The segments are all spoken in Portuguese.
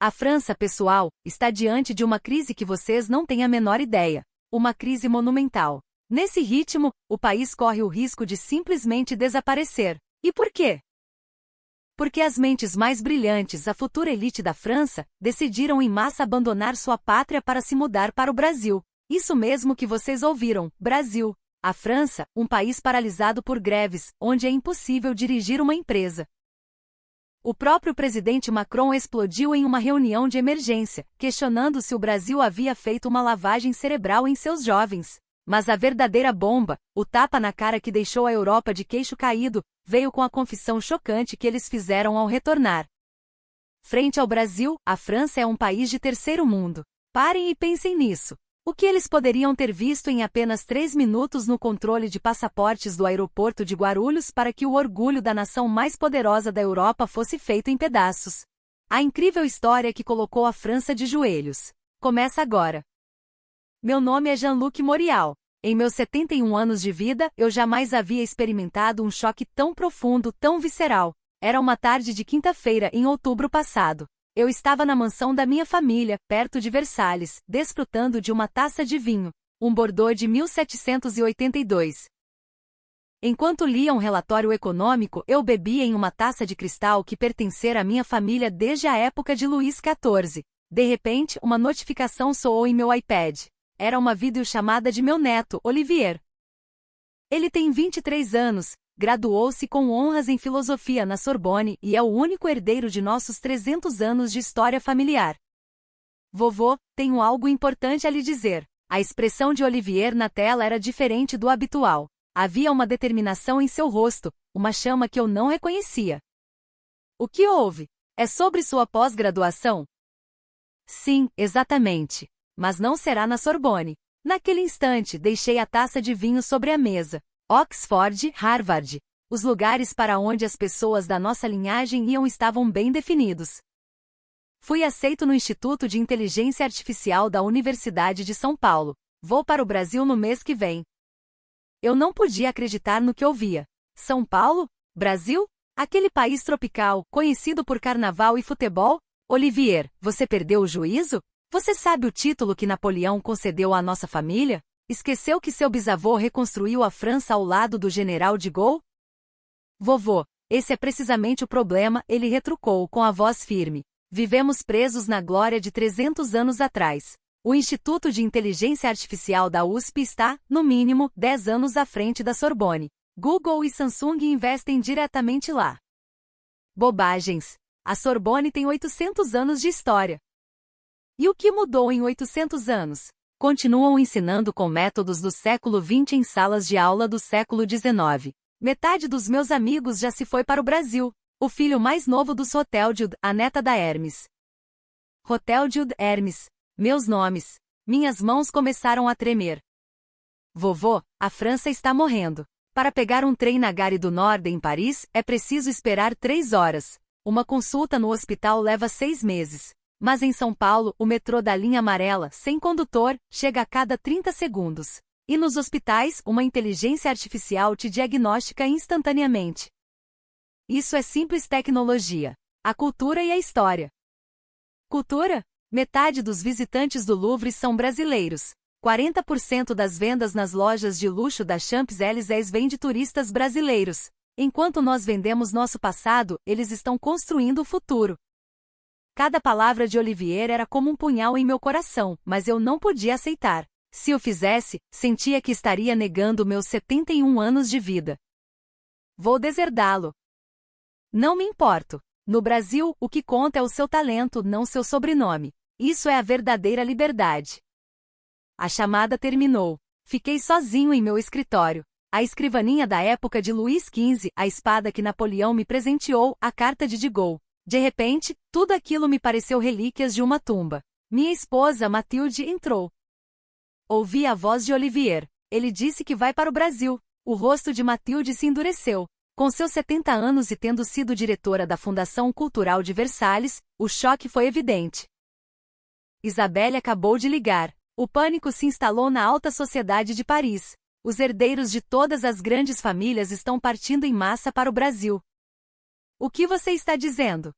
A França, pessoal, está diante de uma crise que vocês não têm a menor ideia. Uma crise monumental. Nesse ritmo, o país corre o risco de simplesmente desaparecer. E por quê? Porque as mentes mais brilhantes, a futura elite da França, decidiram em massa abandonar sua pátria para se mudar para o Brasil. Isso mesmo que vocês ouviram, Brasil. A França, um país paralisado por greves, onde é impossível dirigir uma empresa. O próprio presidente Macron explodiu em uma reunião de emergência, questionando se o Brasil havia feito uma lavagem cerebral em seus jovens. Mas a verdadeira bomba, o tapa na cara que deixou a Europa de queixo caído, veio com a confissão chocante que eles fizeram ao retornar. Frente ao Brasil, a França é um país de terceiro mundo. Parem e pensem nisso. O que eles poderiam ter visto em apenas 3 minutos no controle de passaportes do aeroporto de Guarulhos para que o orgulho da nação mais poderosa da Europa fosse feito em pedaços? A incrível história que colocou a França de joelhos. Começa agora. Meu nome é Jean-Luc Morial. Em meus 71 anos de vida, eu jamais havia experimentado um choque tão profundo, tão visceral. Era uma tarde de quinta-feira em outubro passado. Eu estava na mansão da minha família, perto de Versalhes, desfrutando de uma taça de vinho, um Bordeaux de 1782. Enquanto lia um relatório econômico, eu bebia em uma taça de cristal que pertencera à minha família desde a época de Luís XIV. De repente, uma notificação soou em meu iPad. Era uma videochamada de meu neto, Olivier. Ele tem 23 anos, graduou-se com honras em filosofia na Sorbonne e é o único herdeiro de nossos 300 anos de história familiar. Vovô, tenho algo importante a lhe dizer. A expressão de Olivier na tela era diferente do habitual. Havia uma determinação em seu rosto, uma chama que eu não reconhecia. O que houve? É sobre sua pós-graduação? Sim, exatamente. Mas não será na Sorbonne. Naquele instante, deixei a taça de vinho sobre a mesa. Oxford, Harvard. Os lugares para onde as pessoas da nossa linhagem iam estavam bem definidos. Fui aceito no Instituto de Inteligência Artificial da Universidade de São Paulo. Vou para o Brasil no mês que vem. Eu não podia acreditar no que ouvia. São Paulo? Brasil? Aquele país tropical, conhecido por carnaval e futebol? Olivier, você perdeu o juízo? Você sabe o título que Napoleão concedeu à nossa família? Esqueceu que seu bisavô reconstruiu a França ao lado do general de Gaulle? Vovô, esse é precisamente o problema, ele retrucou com a voz firme. Vivemos presos na glória de 300 anos atrás. O Instituto de Inteligência Artificial da USP está, no mínimo, 10 anos à frente da Sorbonne. Google e Samsung investem diretamente lá. Bobagens. A Sorbonne tem 800 anos de história. E o que mudou em 800 anos? Continuam ensinando com métodos do século XX em salas de aula do século XIX. Metade dos meus amigos já se foi para o Brasil. O filho mais novo dos Rothschild, a neta da Hermes. Rothschild, Hermes. Meus nomes. Minhas mãos começaram a tremer. Vovô, a França está morrendo. Para pegar um trem na Gare du Nord em Paris, é preciso esperar 3 horas. Uma consulta no hospital leva 6 meses. Mas em São Paulo, o metrô da linha amarela, sem condutor, chega a cada 30 segundos. E nos hospitais, uma inteligência artificial te diagnostica instantaneamente. Isso é simples tecnologia. A cultura e a história. Cultura? Metade dos visitantes do Louvre são brasileiros. 40% das vendas nas lojas de luxo da Champs-Élysées vem de turistas brasileiros. Enquanto nós vendemos nosso passado, eles estão construindo o futuro. Cada palavra de Olivier era como um punhal em meu coração, mas eu não podia aceitar. Se o fizesse, sentia que estaria negando meus 71 anos de vida. Vou deserdá-lo. Não me importo. No Brasil, o que conta é o seu talento, não seu sobrenome. Isso é a verdadeira liberdade. A chamada terminou. Fiquei sozinho em meu escritório. A escrivaninha da época de Luís XV, a espada que Napoleão me presenteou, a carta de Gaulle. De repente, tudo aquilo me pareceu relíquias de uma tumba. Minha esposa, Mathilde, entrou. Ouvi a voz de Olivier. Ele disse que vai para o Brasil. O rosto de Mathilde se endureceu. Com seus 70 anos e tendo sido diretora da Fundação Cultural de Versalhes, o choque foi evidente. Isabelle acabou de ligar. O pânico se instalou na alta sociedade de Paris. Os herdeiros de todas as grandes famílias estão partindo em massa para o Brasil. O que você está dizendo?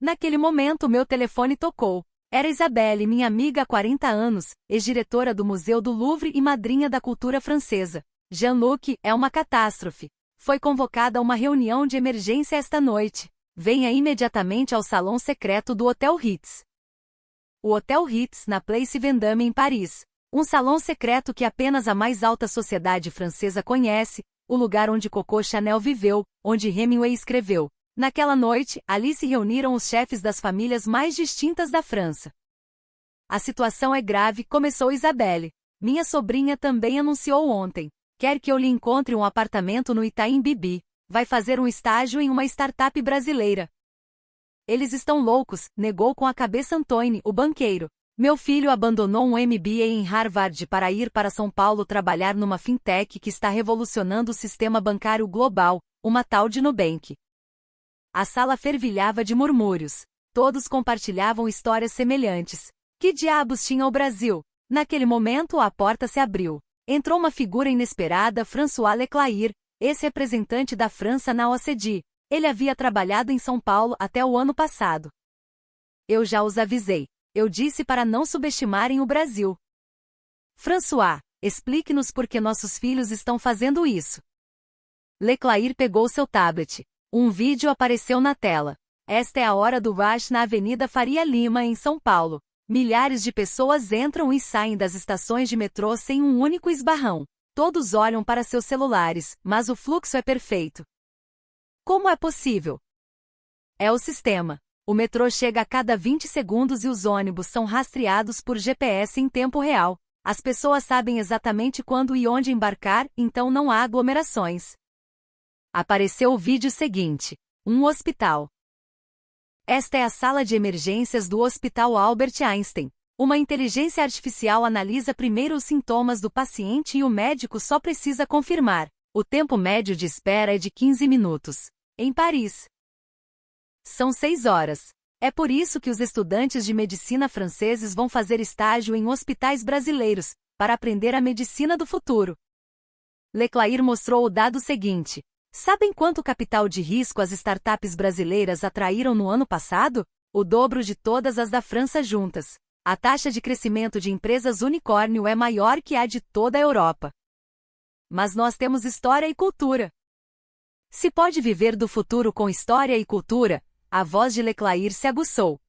Naquele momento meu telefone tocou. Era Isabelle, minha amiga há 40 anos, ex-diretora do Museu do Louvre e madrinha da cultura francesa. Jean-Luc, é uma catástrofe. Foi convocada a uma reunião de emergência esta noite. Venha imediatamente ao salão secreto do Hotel Ritz. O Hotel Ritz, na Place Vendôme, em Paris. Um salão secreto que apenas a mais alta sociedade francesa conhece, o lugar onde Coco Chanel viveu, onde Hemingway escreveu. Naquela noite, ali se reuniram os chefes das famílias mais distintas da França. A situação é grave, começou Isabelle. Minha sobrinha também anunciou ontem. Quer que eu lhe encontre um apartamento no Itaim Bibi. Vai fazer um estágio em uma startup brasileira. Eles estão loucos, negou com a cabeça Antônio, o banqueiro. Meu filho abandonou um MBA em Harvard para ir para São Paulo trabalhar numa fintech que está revolucionando o sistema bancário global, uma tal de Nubank. A sala fervilhava de murmúrios. Todos compartilhavam histórias semelhantes. Que diabos tinha o Brasil? Naquele momento a porta se abriu. Entrou uma figura inesperada, François Leclair, ex-representante da França na OCDE. Ele havia trabalhado em São Paulo até o ano passado. Eu já os avisei. Eu disse para não subestimarem o Brasil. François, explique-nos por que nossos filhos estão fazendo isso. Leclair pegou seu tablet. Um vídeo apareceu na tela. Esta é a hora do rush na Avenida Faria Lima, em São Paulo. Milhares de pessoas entram e saem das estações de metrô sem um único esbarrão. Todos olham para seus celulares, mas o fluxo é perfeito. Como é possível? É o sistema. O metrô chega a cada 20 segundos e os ônibus são rastreados por GPS em tempo real. As pessoas sabem exatamente quando e onde embarcar, então não há aglomerações. Apareceu o vídeo seguinte. Um hospital. Esta é a sala de emergências do Hospital Albert Einstein. Uma inteligência artificial analisa primeiro os sintomas do paciente e o médico só precisa confirmar. O tempo médio de espera é de 15 minutos. Em Paris. São 6 horas. É por isso que os estudantes de medicina franceses vão fazer estágio em hospitais brasileiros, para aprender a medicina do futuro. Leclair mostrou o dado seguinte. Sabem quanto capital de risco as startups brasileiras atraíram no ano passado? O dobro de todas as da França juntas. A taxa de crescimento de empresas unicórnio é maior que a de toda a Europa. Mas nós temos história e cultura. Se pode viver do futuro com história e cultura, a voz de Leclair se aguçou.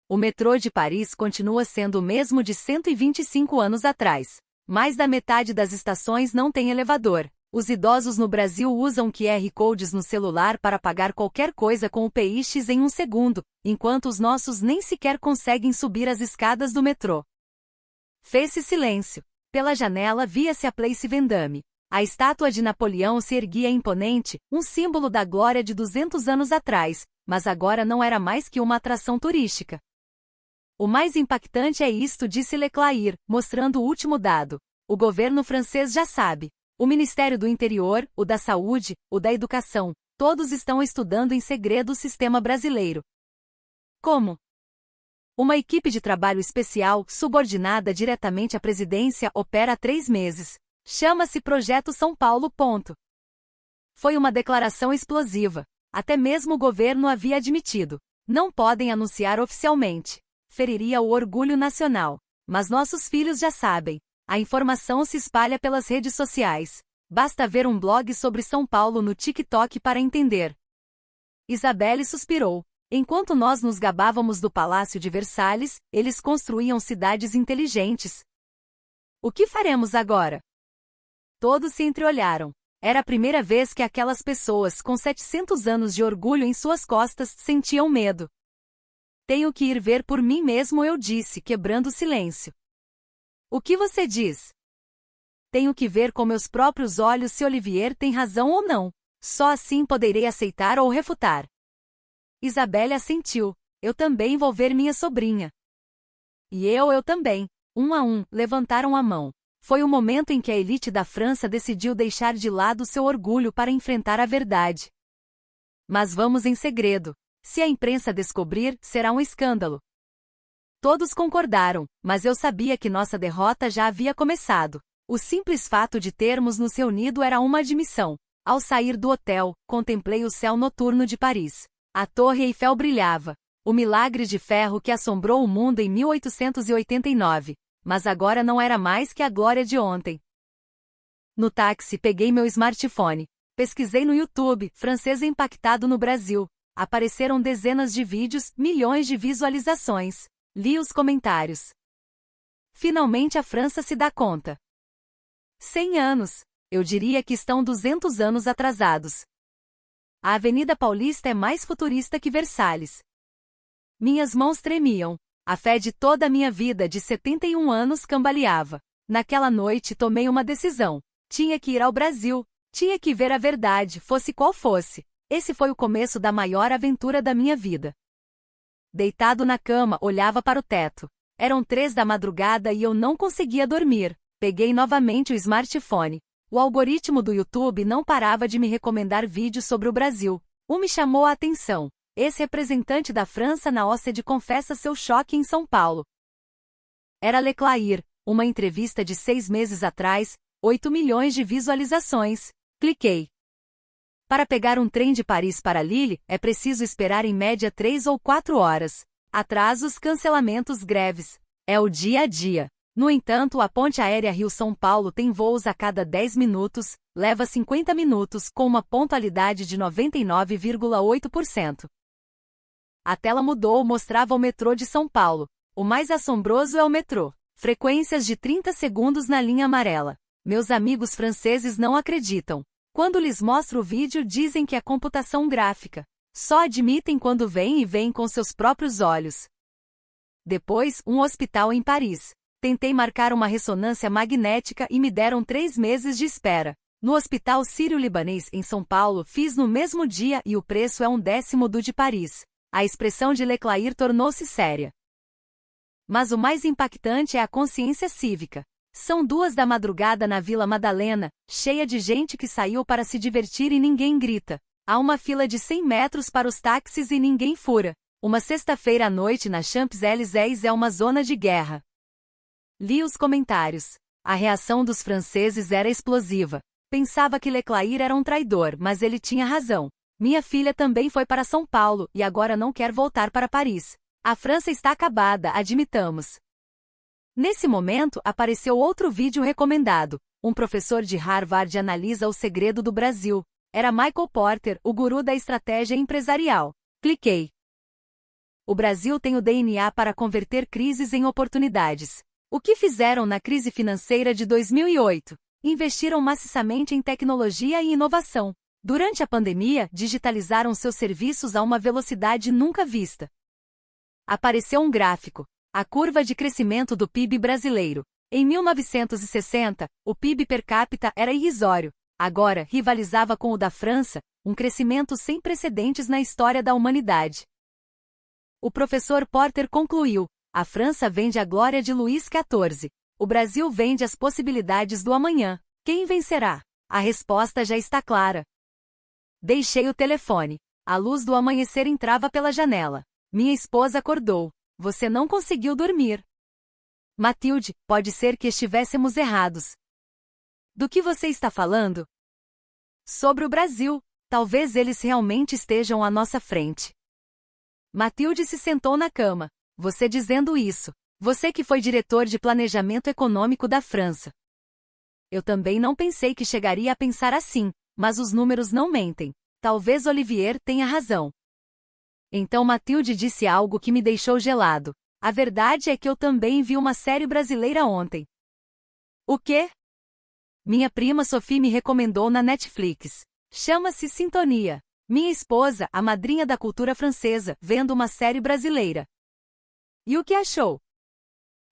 O metrô de Paris continua sendo o mesmo de 125 anos atrás. Mais da metade das estações não tem elevador. Os idosos no Brasil usam QR Codes no celular para pagar qualquer coisa com o PX em um segundo, enquanto os nossos nem sequer conseguem subir as escadas do metrô. Fez-se silêncio. Pela janela via-se a Place Vendôme. A estátua de Napoleão se erguia imponente, um símbolo da glória de 200 anos atrás, mas agora não era mais que uma atração turística. O mais impactante é isto, disse Leclair, mostrando o último dado. O governo francês já sabe. O Ministério do Interior, o da Saúde, o da Educação, todos estão estudando em segredo o sistema brasileiro. Como? Uma equipe de trabalho especial, subordinada diretamente à presidência, opera há 3 meses. Chama-se Projeto São Paulo. Foi uma declaração explosiva. Até mesmo o governo havia admitido. Não podem anunciar oficialmente. Feriria o orgulho nacional. Mas nossos filhos já sabem. A informação se espalha pelas redes sociais. Basta ver um blog sobre São Paulo no TikTok para entender. Isabelle suspirou. Enquanto nós nos gabávamos do Palácio de Versalhes, eles construíam cidades inteligentes. O que faremos agora? Todos se entreolharam. Era a primeira vez que aquelas pessoas com 700 anos de orgulho em suas costas sentiam medo. Tenho que ir ver por mim mesmo, eu disse, quebrando o silêncio. O que você diz? Tenho que ver com meus próprios olhos se Olivier tem razão ou não. Só assim poderei aceitar ou refutar. Isabelle assentiu. Eu também vou ver minha sobrinha. E eu também. Um a um, levantaram a mão. Foi o momento em que a elite da França decidiu deixar de lado seu orgulho para enfrentar a verdade. Mas vamos em segredo. Se a imprensa descobrir, será um escândalo. Todos concordaram, mas eu sabia que nossa derrota já havia começado. O simples fato de termos nos reunido era uma admissão. Ao sair do hotel, contemplei o céu noturno de Paris. A Torre Eiffel brilhava. O milagre de ferro que assombrou o mundo em 1889. Mas agora não era mais que a glória de ontem. No táxi peguei meu smartphone. Pesquisei no YouTube, francês impactado no Brasil. Apareceram dezenas de vídeos, milhões de visualizações. Li os comentários. Finalmente a França se dá conta. 100 anos. Eu diria que estão 200 anos atrasados. A Avenida Paulista é mais futurista que Versalhes. Minhas mãos tremiam. A fé de toda a minha vida de 71 anos cambaleava. Naquela noite tomei uma decisão. Tinha que ir ao Brasil. Tinha que ver a verdade, fosse qual fosse. Esse foi o começo da maior aventura da minha vida. Deitado na cama, olhava para o teto. Eram 3 da madrugada e eu não conseguia dormir. Peguei novamente o smartphone. O algoritmo do YouTube não parava de me recomendar vídeos sobre o Brasil. Me chamou a atenção. Ex-representante da França na OCDE confessa seu choque em São Paulo. Era Leclair, uma entrevista de 6 meses atrás, 8 milhões de visualizações. Cliquei. Para pegar um trem de Paris para Lille, é preciso esperar em média 3 ou 4 horas. Atrasos, cancelamentos, greves. É o dia a dia. No entanto, a ponte aérea Rio-São Paulo tem voos a cada 10 minutos, leva 50 minutos, com uma pontualidade de 99,8%. A tela mudou, mostrava o metrô de São Paulo. O mais assombroso é o metrô. Frequências de 30 segundos na linha amarela. Meus amigos franceses não acreditam. Quando lhes mostro o vídeo, dizem que é computação gráfica. Só admitem quando veem com seus próprios olhos. Depois, um hospital em Paris. Tentei marcar uma ressonância magnética e me deram 3 meses de espera. No Hospital Sírio-Libanês, em São Paulo, fiz no mesmo dia e o preço é 1/10 do de Paris. A expressão de Leclair tornou-se séria. Mas o mais impactante é a consciência cívica. São 2 da madrugada na Vila Madalena, cheia de gente que saiu para se divertir e ninguém grita. Há uma fila de 100 metros para os táxis e ninguém fura. Uma sexta-feira à noite na Champs-Élysées é uma zona de guerra. Li os comentários. A reação dos franceses era explosiva. Pensava que Leclair era um traidor, mas ele tinha razão. Minha filha também foi para São Paulo e agora não quer voltar para Paris. A França está acabada, admitamos. Nesse momento, apareceu outro vídeo recomendado. Um professor de Harvard analisa o segredo do Brasil. Era Michael Porter, o guru da estratégia empresarial. Cliquei. O Brasil tem o DNA para converter crises em oportunidades. O que fizeram na crise financeira de 2008? Investiram maciçamente em tecnologia e inovação. Durante a pandemia, digitalizaram seus serviços a uma velocidade nunca vista. Apareceu um gráfico. A curva de crescimento do PIB brasileiro. Em 1960, o PIB per capita era irrisório. Agora, rivalizava com o da França, um crescimento sem precedentes na história da humanidade. O professor Porter concluiu: a França vende a glória de Luís XIV. O Brasil vende as possibilidades do amanhã. Quem vencerá? A resposta já está clara. Deixei o telefone. A luz do amanhecer entrava pela janela. Minha esposa acordou. Você não conseguiu dormir. Matilde, pode ser que estivéssemos errados. Do que você está falando? Sobre o Brasil. Talvez eles realmente estejam à nossa frente. Matilde se sentou na cama. Você dizendo isso. Você que foi diretor de planejamento econômico da França. Eu também não pensei que chegaria a pensar assim, mas os números não mentem. Talvez Olivier tenha razão. Então Matilde disse algo que me deixou gelado. A verdade é que eu também vi uma série brasileira ontem. O quê? Minha prima Sophie me recomendou na Netflix. Chama-se Sintonia. Minha esposa, a madrinha da cultura francesa, vendo uma série brasileira. E o que achou?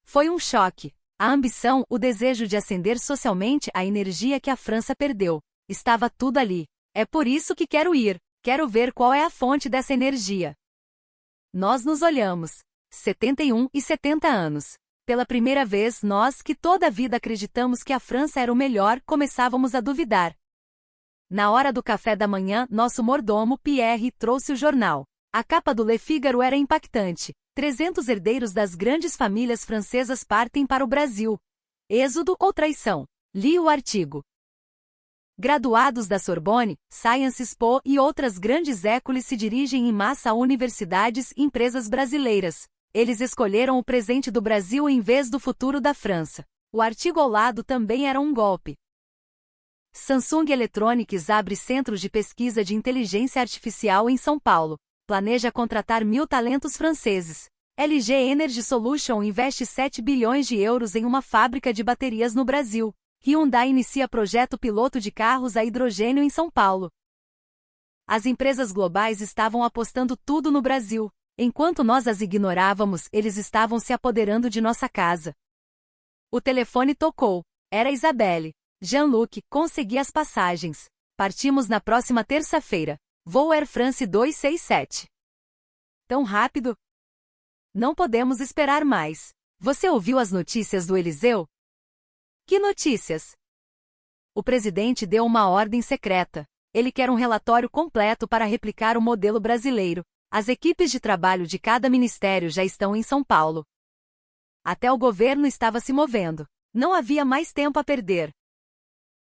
Foi um choque. A ambição, o desejo de ascender socialmente, a energia que a França perdeu. Estava tudo ali. É por isso que quero ir. Quero ver qual é a fonte dessa energia. Nós nos olhamos. 71 e 70 anos. Pela primeira vez, nós, que toda a vida acreditamos que a França era o melhor, começávamos a duvidar. Na hora do café da manhã, nosso mordomo, Pierre, trouxe o jornal. A capa do Le Figaro era impactante. 300 herdeiros das grandes famílias francesas partem para o Brasil. Êxodo ou traição? Li o artigo. Graduados da Sorbonne, Sciences Po e outras grandes écoles se dirigem em massa a universidades e empresas brasileiras. Eles escolheram o presente do Brasil em vez do futuro da França. O artigo ao lado também era um golpe. Samsung Electronics abre centros de pesquisa de inteligência artificial em São Paulo. Planeja contratar 1.000 talentos franceses. LG Energy Solution investe 7 bilhões de euros em uma fábrica de baterias no Brasil. Hyundai inicia projeto piloto de carros a hidrogênio em São Paulo. As empresas globais estavam apostando tudo no Brasil. Enquanto nós as ignorávamos, eles estavam se apoderando de nossa casa. O telefone tocou. Era Isabelle. Jean-Luc, consegui as passagens. Partimos na próxima terça-feira. Voo Air France 267. Tão rápido? Não podemos esperar mais. Você ouviu as notícias do Eliseu? Que notícias? O presidente deu uma ordem secreta. Ele quer um relatório completo para replicar o modelo brasileiro. As equipes de trabalho de cada ministério já estão em São Paulo. Até o governo estava se movendo. Não havia mais tempo a perder.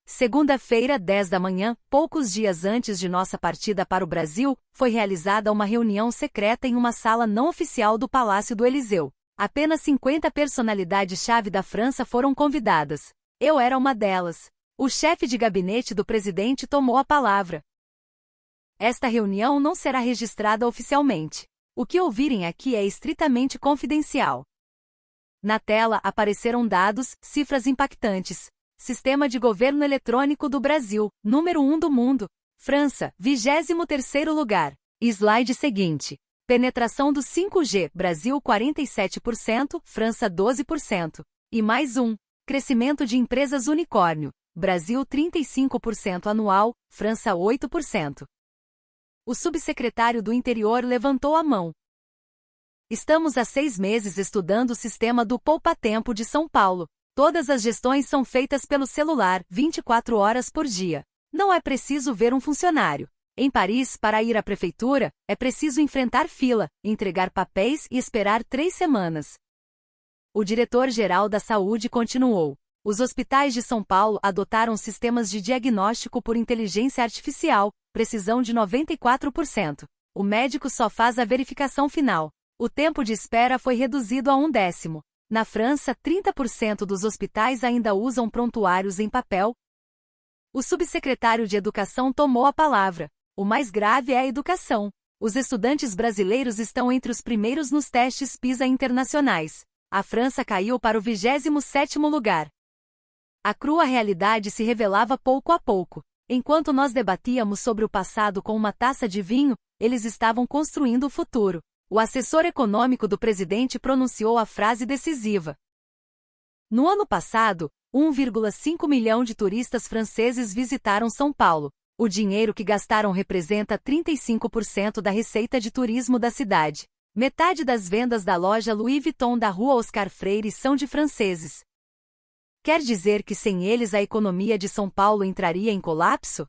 Segunda-feira, 10 da manhã, poucos dias antes de nossa partida para o Brasil, foi realizada uma reunião secreta em uma sala não oficial do Palácio do Eliseu. Apenas 50 personalidades-chave da França foram convidadas. Eu era uma delas. O chefe de gabinete do presidente tomou a palavra. Esta reunião não será registrada oficialmente. O que ouvirem aqui é estritamente confidencial. Na tela apareceram dados, cifras impactantes. Sistema de governo eletrônico do Brasil, número 1 do mundo. França, 23º lugar. Slide seguinte. Penetração do 5G, Brasil 47%, França 12%. E mais um. Crescimento de empresas unicórnio. Brasil 35% anual, França 8%. O subsecretário do Interior levantou a mão. Estamos há 6 meses estudando o sistema do poupa-tempo de São Paulo. Todas as gestões são feitas pelo celular, 24 horas por dia. Não é preciso ver um funcionário. Em Paris, para ir à prefeitura, é preciso enfrentar fila, entregar papéis e esperar 3 semanas. O diretor-geral da Saúde continuou. Os hospitais de São Paulo adotaram sistemas de diagnóstico por inteligência artificial, precisão de 94%. O médico só faz a verificação final. O tempo de espera foi reduzido a 1/10. Na França, 30% dos hospitais ainda usam prontuários em papel. O subsecretário de Educação tomou a palavra. O mais grave é a educação. Os estudantes brasileiros estão entre os primeiros nos testes PISA internacionais. A França caiu para o 27º lugar. A crua realidade se revelava pouco a pouco. Enquanto nós debatíamos sobre o passado com uma taça de vinho, eles estavam construindo o futuro. O assessor econômico do presidente pronunciou a frase decisiva. No ano passado, 1,5 milhão de turistas franceses visitaram São Paulo. O dinheiro que gastaram representa 35% da receita de turismo da cidade. Metade das vendas da loja Louis Vuitton da Rua Oscar Freire são de franceses. Quer dizer que sem eles a economia de São Paulo entraria em colapso?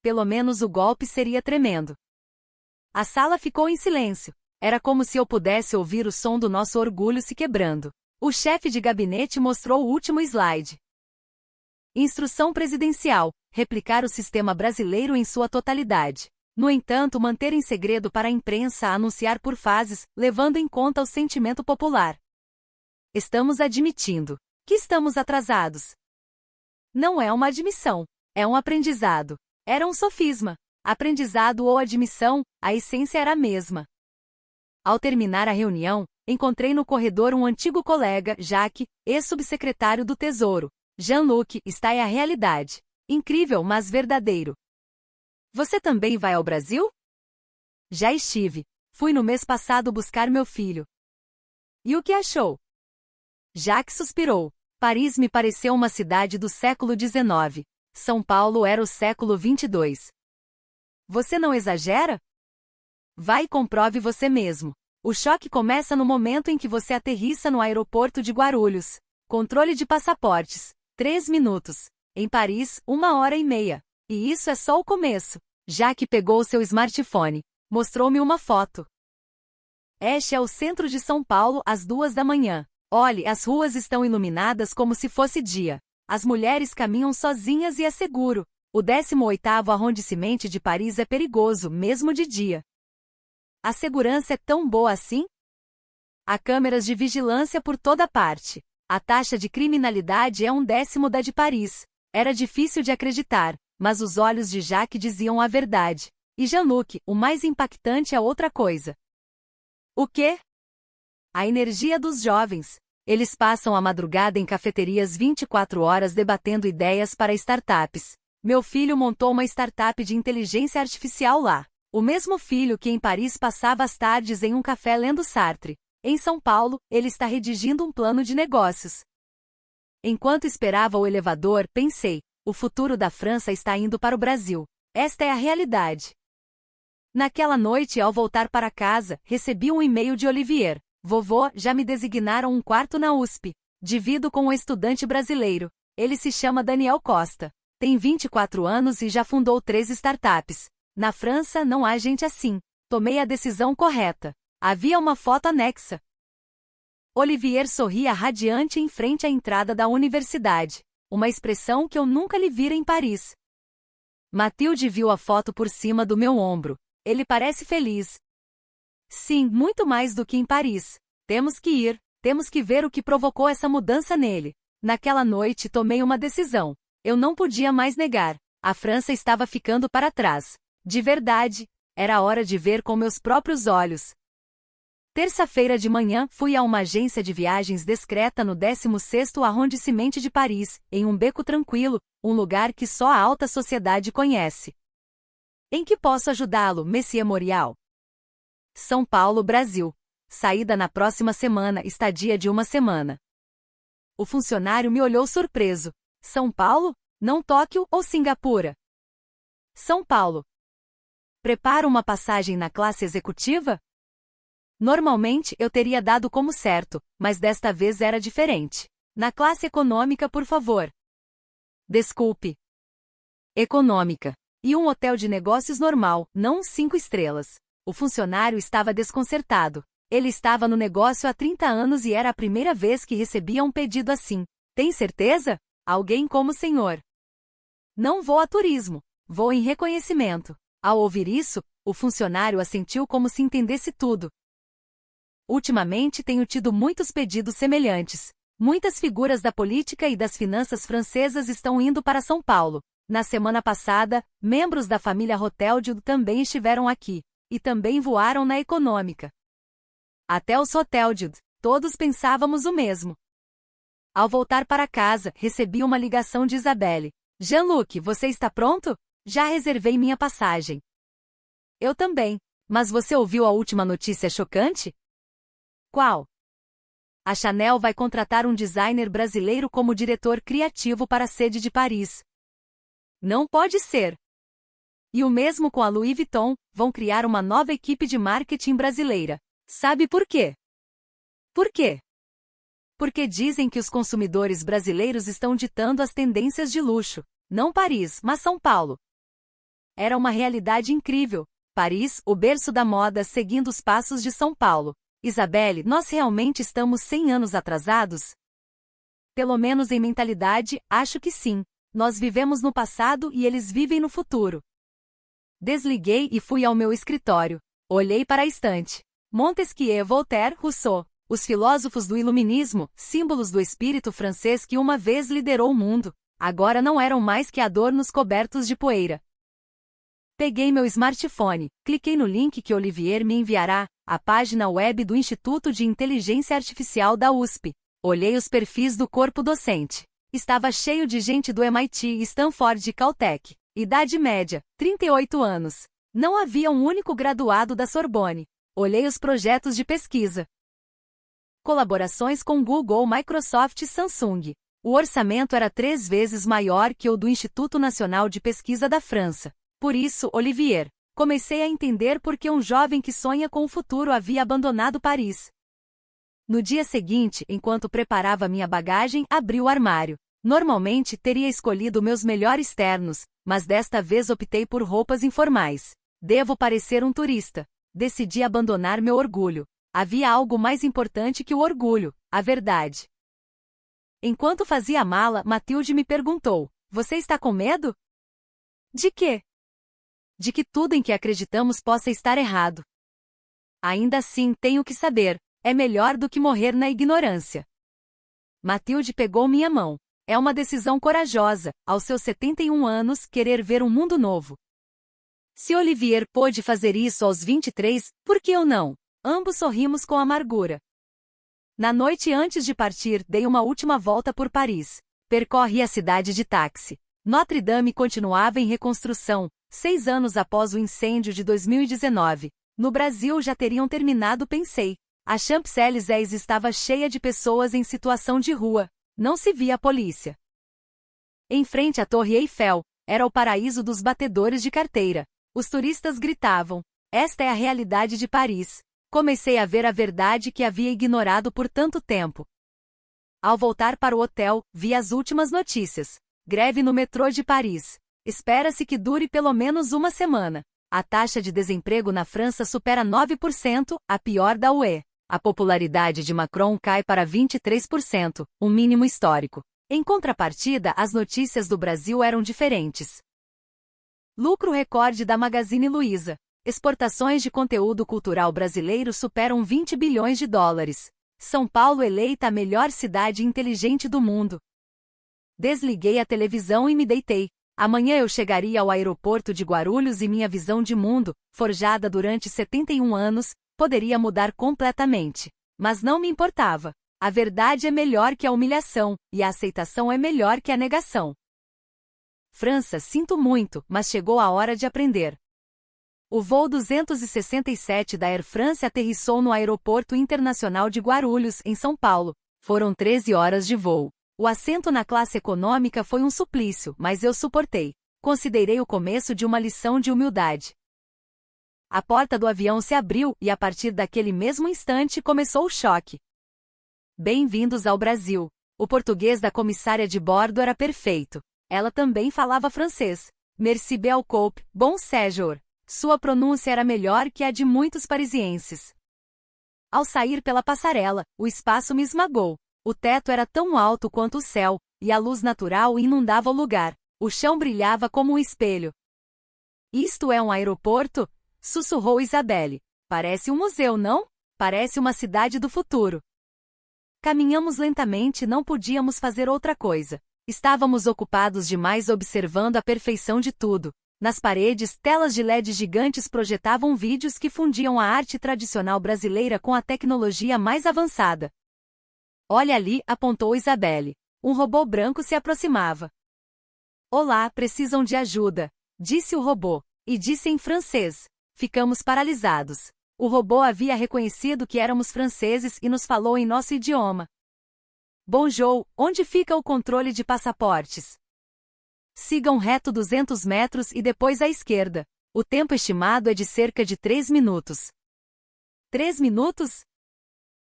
Pelo menos o golpe seria tremendo. A sala ficou em silêncio. Era como se eu pudesse ouvir o som do nosso orgulho se quebrando. O chefe de gabinete mostrou o último slide. Instrução presidencial: replicar o sistema brasileiro em sua totalidade. No entanto, manter em segredo para a imprensa anunciar por fases, levando em conta o sentimento popular. Estamos admitindo que estamos atrasados. Não é uma admissão, é um aprendizado. Era um sofisma. Aprendizado ou admissão, a essência era a mesma. Ao terminar a reunião, encontrei no corredor um antigo colega, Jacques, ex-subsecretário do Tesouro. Jean-Luc, está é a realidade. Incrível, mas verdadeiro. Você também vai ao Brasil? Já estive. Fui no mês passado buscar meu filho. E o que achou? Jacques suspirou. Paris me pareceu uma cidade do século XIX. São Paulo era o século XXII. Você não exagera? Vai e comprove você mesmo. O choque começa no momento em que você aterrissa no aeroporto de Guarulhos. Controle de passaportes. 3 minutos. Em Paris, 1h30. E isso é só o começo. Jacques pegou seu smartphone. Mostrou-me uma foto. Este é o centro de São Paulo às 2 da manhã. Olhe, as ruas estão iluminadas como se fosse dia. As mulheres caminham sozinhas e é seguro. O 18º arrondissement de Paris é perigoso, mesmo de dia. A segurança é tão boa assim? Há câmeras de vigilância por toda parte. A taxa de criminalidade é 1/10 da de Paris. Era difícil de acreditar, mas os olhos de Jacques diziam a verdade. E Jean-Luc, o mais impactante é outra coisa. O quê? A energia dos jovens. Eles passam a madrugada em cafeterias 24 horas debatendo ideias para startups. Meu filho montou uma startup de inteligência artificial lá. O mesmo filho que em Paris passava as tardes em um café lendo Sartre. Em São Paulo, ele está redigindo um plano de negócios. Enquanto esperava o elevador, pensei, o futuro da França está indo para o Brasil. Esta é a realidade. Naquela noite, ao voltar para casa, recebi um e-mail de Olivier. Vovô, já me designaram um quarto na USP. Divido com um estudante brasileiro. Ele se chama Daniel Costa. Tem 24 anos e já fundou 3 startups. Na França não há gente assim. Tomei a decisão correta. Havia uma foto anexa. Olivier sorria radiante em frente à entrada da universidade. Uma expressão que eu nunca lhe vira em Paris. Mathilde viu a foto por cima do meu ombro. Ele parece feliz. Sim, muito mais do que em Paris. Temos que ir, temos que ver o que provocou essa mudança nele. Naquela noite tomei uma decisão. Eu não podia mais negar. A França estava ficando para trás. De verdade, era hora de ver com meus próprios olhos. Terça-feira de manhã, fui a uma agência de viagens discreta no 16º arrondissement de Paris, em um beco tranquilo, um lugar que só a alta sociedade conhece. Em que posso ajudá-lo, Monsieur Morial? São Paulo, Brasil. Saída na próxima semana, estadia de 1 semana. O funcionário me olhou surpreso. São Paulo? Não Tóquio ou Singapura? São Paulo. Prepara uma passagem na classe executiva? Normalmente eu teria dado como certo, mas desta vez era diferente. Na classe econômica, por favor. Desculpe. Econômica. E um hotel de negócios normal, não 5 estrelas. O funcionário estava desconcertado. Ele estava no negócio há 30 anos e era a primeira vez que recebia um pedido assim. Tem certeza? Alguém como o senhor. Não vou a turismo. Vou em reconhecimento. Ao ouvir isso, o funcionário assentiu como se entendesse tudo. Ultimamente tenho tido muitos pedidos semelhantes. Muitas figuras da política e das finanças francesas estão indo para São Paulo. Na semana passada, membros da família Rothschild também estiveram aqui. E também voaram na econômica. Até os Rothschild, todos pensávamos o mesmo. Ao voltar para casa, recebi uma ligação de Isabelle. Jean-Luc, você está pronto? Já reservei minha passagem. Eu também. Mas você ouviu a última notícia chocante? Qual? A Chanel vai contratar um designer brasileiro como diretor criativo para a sede de Paris. Não pode ser. E o mesmo com a Louis Vuitton, vão criar uma nova equipe de marketing brasileira. Sabe por quê? Por quê? Porque dizem que os consumidores brasileiros estão ditando as tendências de luxo. Não Paris, mas São Paulo. Era uma realidade incrível. Paris, o berço da moda, seguindo os passos de São Paulo. Isabelle, nós realmente estamos 100 anos atrasados? Pelo menos em mentalidade, acho que sim. Nós vivemos no passado e eles vivem no futuro. Desliguei e fui ao meu escritório. Olhei para a estante. Montesquieu, Voltaire, Rousseau, os filósofos do iluminismo, símbolos do espírito francês que uma vez liderou o mundo, agora não eram mais que adornos cobertos de poeira. Peguei meu smartphone, cliquei no link que Olivier me enviará, a página web do Instituto de Inteligência Artificial da USP. Olhei os perfis do corpo docente. Estava cheio de gente do MIT, Stanford e Caltech. Idade média, 38 anos. Não havia um único graduado da Sorbonne. Olhei os projetos de pesquisa. Colaborações com Google, Microsoft e Samsung. O orçamento era 3 vezes maior que o do Instituto Nacional de Pesquisa da França. Por isso, Olivier, comecei a entender por que um jovem que sonha com o futuro havia abandonado Paris. No dia seguinte, enquanto preparava minha bagagem, abri o armário. Normalmente teria escolhido meus melhores ternos, mas desta vez optei por roupas informais. Devo parecer um turista. Decidi abandonar meu orgulho. Havia algo mais importante que o orgulho, a verdade. Enquanto fazia a mala, Mathilde me perguntou: Você está com medo? De quê? De que tudo em que acreditamos possa estar errado. Ainda assim, tenho que saber, é melhor do que morrer na ignorância. Matilde pegou minha mão. É uma decisão corajosa, aos seus 71 anos, querer ver um mundo novo. Se Olivier pôde fazer isso aos 23, por que eu não? Ambos sorrimos com amargura. Na noite antes de partir, dei uma última volta por Paris. Percorri a cidade de táxi. Notre-Dame continuava em reconstrução, 6 anos após o incêndio de 2019. No Brasil já teriam terminado, pensei. A Champs-Élysées estava cheia de pessoas em situação de rua. Não se via a polícia. Em frente à Torre Eiffel, era o paraíso dos batedores de carteira. Os turistas gritavam: "Esta é a realidade de Paris." Comecei a ver a verdade que havia ignorado por tanto tempo. Ao voltar para o hotel, vi as últimas notícias. Greve no metrô de Paris. Espera-se que dure pelo menos uma semana. A taxa de desemprego na França supera 9%, a pior da UE. A popularidade de Macron cai para 23%, um mínimo histórico. Em contrapartida, as notícias do Brasil eram diferentes. Lucro recorde da Magazine Luiza. Exportações de conteúdo cultural brasileiro superam 20 bilhões de dólares. São Paulo eleita a melhor cidade inteligente do mundo. Desliguei a televisão e me deitei. Amanhã eu chegaria ao aeroporto de Guarulhos e minha visão de mundo, forjada durante 71 anos, poderia mudar completamente. Mas não me importava. A verdade é melhor que a humilhação, e a aceitação é melhor que a negação. França, sinto muito, mas chegou a hora de aprender. O voo 267 da Air France aterrissou no Aeroporto Internacional de Guarulhos, em São Paulo. Foram 13 horas de voo. O assento na classe econômica foi um suplício, mas eu suportei. Considerei o começo de uma lição de humildade. A porta do avião se abriu e a partir daquele mesmo instante começou o choque. Bem-vindos ao Brasil. O português da comissária de bordo era perfeito. Ela também falava francês. Merci beaucoup, bon séjour. Sua pronúncia era melhor que a de muitos parisienses. Ao sair pela passarela, o espaço me esmagou. O teto era tão alto quanto o céu, e a luz natural inundava o lugar. O chão brilhava como um espelho. Isto é um aeroporto? Sussurrou Isabelle. Parece um museu, não? Parece uma cidade do futuro. Caminhamos lentamente e não podíamos fazer outra coisa. Estávamos ocupados demais observando a perfeição de tudo. Nas paredes, telas de LED gigantes projetavam vídeos que fundiam a arte tradicional brasileira com a tecnologia mais avançada. Olha ali, apontou Isabelle. Um robô branco se aproximava. Olá, precisam de ajuda, disse o robô, e disse em francês. Ficamos paralisados. O robô havia reconhecido que éramos franceses e nos falou em nosso idioma. Bonjour, onde fica o controle de passaportes? Sigam reto 200 metros e depois à esquerda. O tempo estimado é de cerca de 3 minutos. 3 minutos?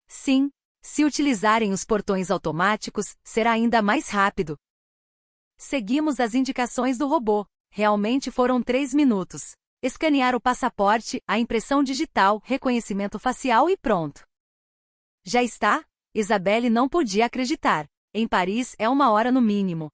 Sim. Se utilizarem os portões automáticos, será ainda mais rápido. Seguimos as indicações do robô. Realmente foram 3 minutos. Escanear o passaporte, a impressão digital, reconhecimento facial e pronto. Já está? Isabelle não podia acreditar. Em Paris é 1 hora no mínimo.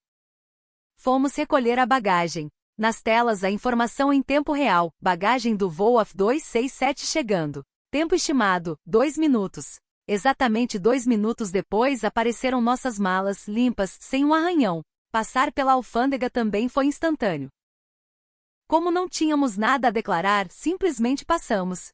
Fomos recolher a bagagem. Nas telas a informação em tempo real, bagagem do voo AF267 chegando. Tempo estimado, 2 minutos. Exatamente 2 minutos depois apareceram nossas malas, limpas, sem um arranhão. Passar pela alfândega também foi instantâneo. Como não tínhamos nada a declarar, simplesmente passamos.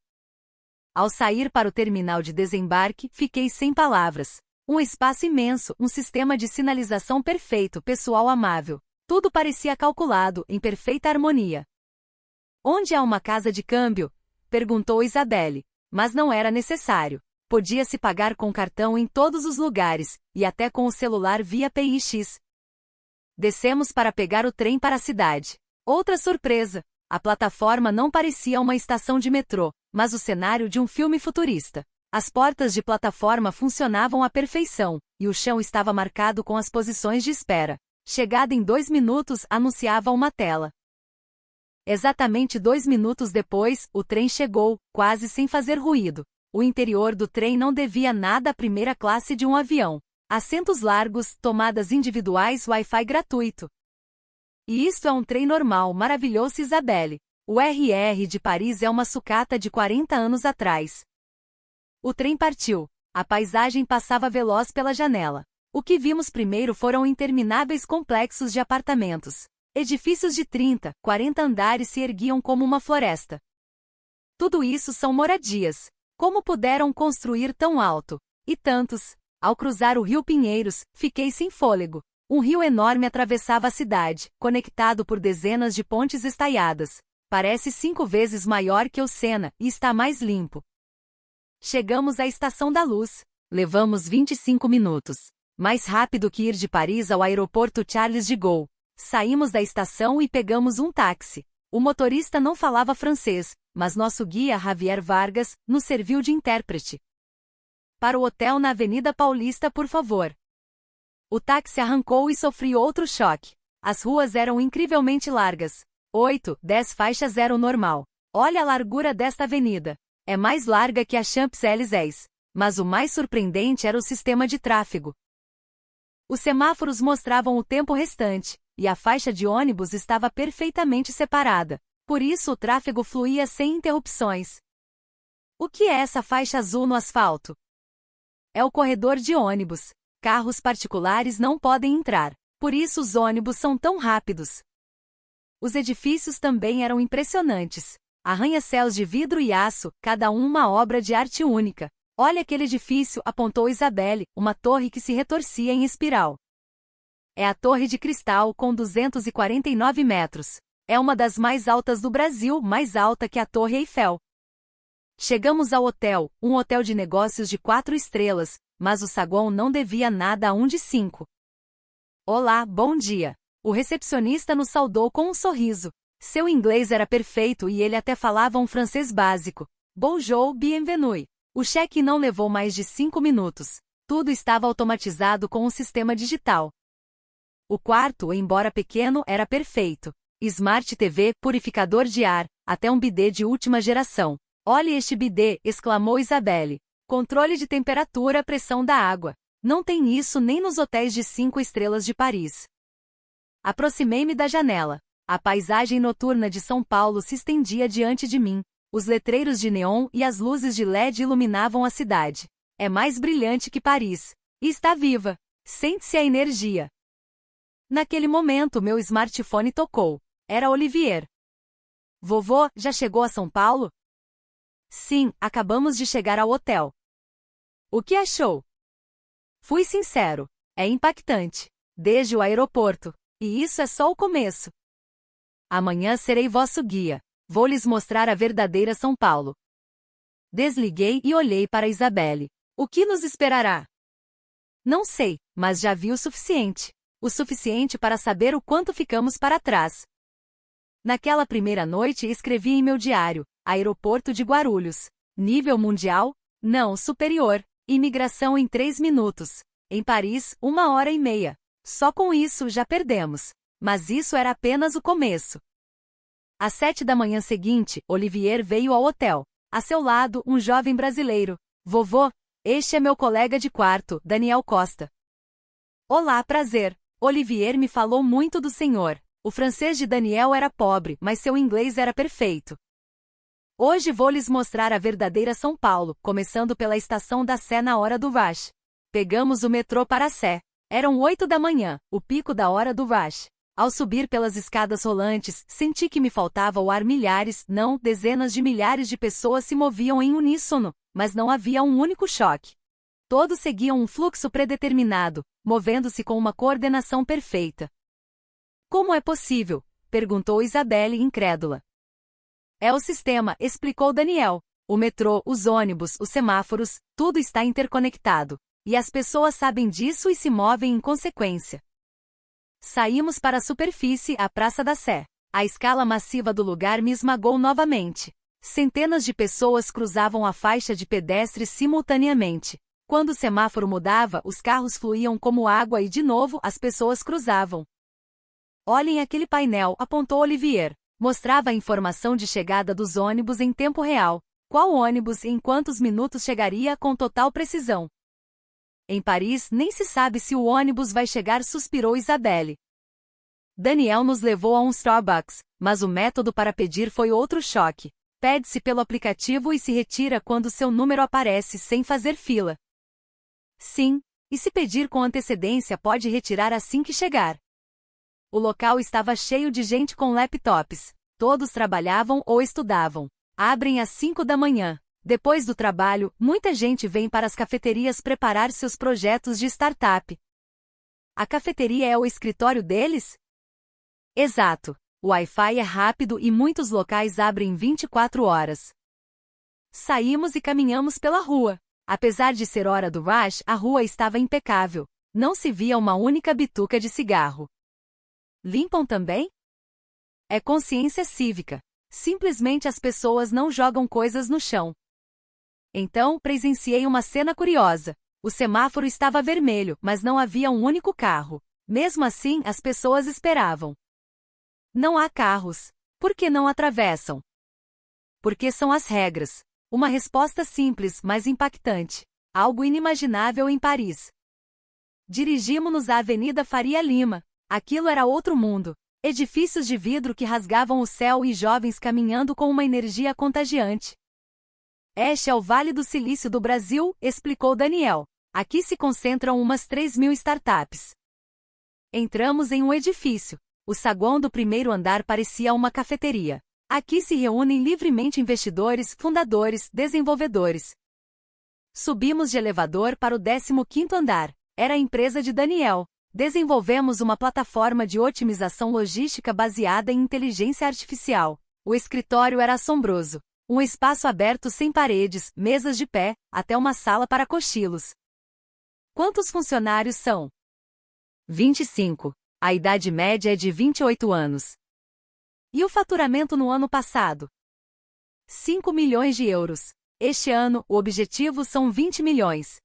Ao sair para o terminal de desembarque, fiquei sem palavras. Um espaço imenso, um sistema de sinalização perfeito, pessoal amável. Tudo parecia calculado, em perfeita harmonia. Onde há uma casa de câmbio? Perguntou Isabelle. Mas não era necessário. Podia-se pagar com cartão em todos os lugares, e até com o celular via PIX. Descemos para pegar o trem para a cidade. Outra surpresa! A plataforma não parecia uma estação de metrô, mas o cenário de um filme futurista. As portas de plataforma funcionavam à perfeição, e o chão estava marcado com as posições de espera. Chegada em 2 minutos, anunciava uma tela. Exatamente 2 minutos depois, o trem chegou, quase sem fazer ruído. O interior do trem não devia nada à primeira classe de um avião. Assentos largos, tomadas individuais, Wi-Fi gratuito. E isto é um trem normal, maravilhou-se Isabelle. O RR de Paris é uma sucata de 40 anos atrás. O trem partiu. A paisagem passava veloz pela janela. O que vimos primeiro foram intermináveis complexos de apartamentos. Edifícios de 30, 40 andares se erguiam como uma floresta. Tudo isso são moradias. Como puderam construir tão alto? E tantos? Ao cruzar o rio Pinheiros, fiquei sem fôlego. Um rio enorme atravessava a cidade, conectado por dezenas de pontes estaiadas. Parece 5 vezes maior que o Sena, e está mais limpo. Chegamos à Estação da Luz. Levamos 25 minutos. Mais rápido que ir de Paris ao aeroporto Charles de Gaulle. Saímos da estação e pegamos um táxi. O motorista não falava francês, mas nosso guia Javier Vargas nos serviu de intérprete. Para o hotel na Avenida Paulista, por favor. O táxi arrancou e sofri outro choque. As ruas eram incrivelmente largas. 8, 10 faixas era o normal. Olha a largura desta avenida. É mais larga que a Champs-Élysées. Mas o mais surpreendente era o sistema de tráfego. Os semáforos mostravam o tempo restante, e a faixa de ônibus estava perfeitamente separada. Por isso o tráfego fluía sem interrupções. O que é essa faixa azul no asfalto? É o corredor de ônibus. Carros particulares não podem entrar. Por isso os ônibus são tão rápidos. Os edifícios também eram impressionantes. Arranha-céus de vidro e aço, cada um uma obra de arte única. Olha aquele edifício, apontou Isabelle, uma torre que se retorcia em espiral. É a Torre de Cristal com 249 metros. É uma das mais altas do Brasil, mais alta que a Torre Eiffel. Chegamos ao hotel, um hotel de negócios de 4 estrelas, mas o saguão não devia nada a um de 5. Olá, bom dia. O recepcionista nos saudou com um sorriso. Seu inglês era perfeito e ele até falava um francês básico. Bonjour, bienvenue. O cheque não levou mais de 5 minutos. Tudo estava automatizado com um sistema digital. O quarto, embora pequeno, era perfeito. Smart TV, purificador de ar, até um bidê de última geração. Olhe este bidê, exclamou Isabelle. Controle de temperatura, pressão da água. Não tem isso nem nos hotéis de 5 estrelas de Paris. Aproximei-me da janela. A paisagem noturna de São Paulo se estendia diante de mim. Os letreiros de neon e as luzes de LED iluminavam a cidade. É mais brilhante que Paris. E está viva. Sente-se a energia. Naquele momento, meu smartphone tocou. Era Olivier. Vovô, já chegou a São Paulo? Sim, acabamos de chegar ao hotel. O que achou? Fui sincero. É impactante. Desde o aeroporto. E isso é só o começo. Amanhã serei vosso guia. Vou lhes mostrar a verdadeira São Paulo. Desliguei e olhei para Isabelle. O que nos esperará? Não sei, mas já vi o suficiente. O suficiente para saber o quanto ficamos para trás. Naquela primeira noite escrevi em meu diário, Aeroporto de Guarulhos. Nível mundial? Não, superior. Imigração em 3 minutos. Em Paris, 1h30. Só com isso já perdemos. Mas isso era apenas o começo. Às 7 da manhã seguinte, Olivier veio ao hotel. A seu lado, um jovem brasileiro. Vovô, este é meu colega de quarto, Daniel Costa. Olá, prazer. Olivier me falou muito do senhor. O francês de Daniel era pobre, mas seu inglês era perfeito. Hoje vou lhes mostrar a verdadeira São Paulo, começando pela estação da Sé na hora do rush. Pegamos o metrô para a Sé. Eram 8 da manhã, o pico da hora do rush. Ao subir pelas escadas rolantes, senti que me faltava o ar. Milhares, não, dezenas de milhares de pessoas se moviam em uníssono, mas não havia um único choque. Todos seguiam um fluxo predeterminado, movendo-se com uma coordenação perfeita. Como é possível? Perguntou Isabelle incrédula. É o sistema, explicou Daniel. O metrô, os ônibus, os semáforos, tudo está interconectado. E as pessoas sabem disso e se movem em consequência. Saímos para a superfície, a Praça da Sé. A escala massiva do lugar me esmagou novamente. Centenas de pessoas cruzavam a faixa de pedestres simultaneamente. Quando o semáforo mudava, os carros fluíam como água e de novo as pessoas cruzavam. Olhem aquele painel, apontou Olivier. Mostrava a informação de chegada dos ônibus em tempo real. Qual ônibus e em quantos minutos chegaria com total precisão. Em Paris, nem se sabe se o ônibus vai chegar, suspirou Isabelle. Daniel nos levou a um Starbucks, mas o método para pedir foi outro choque. Pede-se pelo aplicativo e se retira quando seu número aparece sem fazer fila. Sim, e se pedir com antecedência pode retirar assim que chegar. O local estava cheio de gente com laptops. Todos trabalhavam ou estudavam. Abrem às 5 da manhã. Depois do trabalho, muita gente vem para as cafeterias preparar seus projetos de startup. A cafeteria é o escritório deles? Exato. O Wi-Fi é rápido e muitos locais abrem 24 horas. Saímos e caminhamos pela rua. Apesar de ser hora do rush, a rua estava impecável. Não se via uma única bituca de cigarro. Limpam também? É consciência cívica. Simplesmente as pessoas não jogam coisas no chão. Então, presenciei uma cena curiosa. O semáforo estava vermelho, mas não havia um único carro. Mesmo assim, as pessoas esperavam. Não há carros. Por que não atravessam? Porque são as regras. Uma resposta simples, mas impactante. Algo inimaginável em Paris. Dirigimo-nos à Avenida Faria Lima. Aquilo era outro mundo. Edifícios de vidro que rasgavam o céu e jovens caminhando com uma energia contagiante. Este é o Vale do Silício do Brasil, explicou Daniel. Aqui se concentram umas 3.000 startups. Entramos em um edifício. O saguão do primeiro andar parecia uma cafeteria. Aqui se reúnem livremente investidores, fundadores, desenvolvedores. Subimos de elevador para o 15º andar. Era a empresa de Daniel. Desenvolvemos uma plataforma de otimização logística baseada em inteligência artificial. O escritório era assombroso. Um espaço aberto sem paredes, mesas de pé, até uma sala para cochilos. Quantos funcionários são? 25. A idade média é de 28 anos. E o faturamento no ano passado? 5 milhões de euros. Este ano, o objetivo são 20 milhões.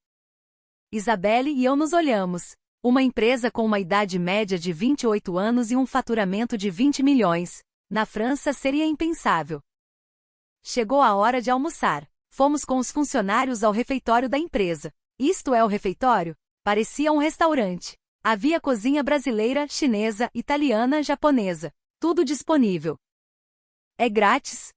Isabelle e eu nos olhamos. Uma empresa com uma idade média de 28 anos e um faturamento de 20 milhões. Na França seria impensável. Chegou a hora de almoçar. Fomos com os funcionários ao refeitório da empresa. Isto é o refeitório? Parecia um restaurante. Havia cozinha brasileira, chinesa, italiana, japonesa. Tudo disponível. É grátis?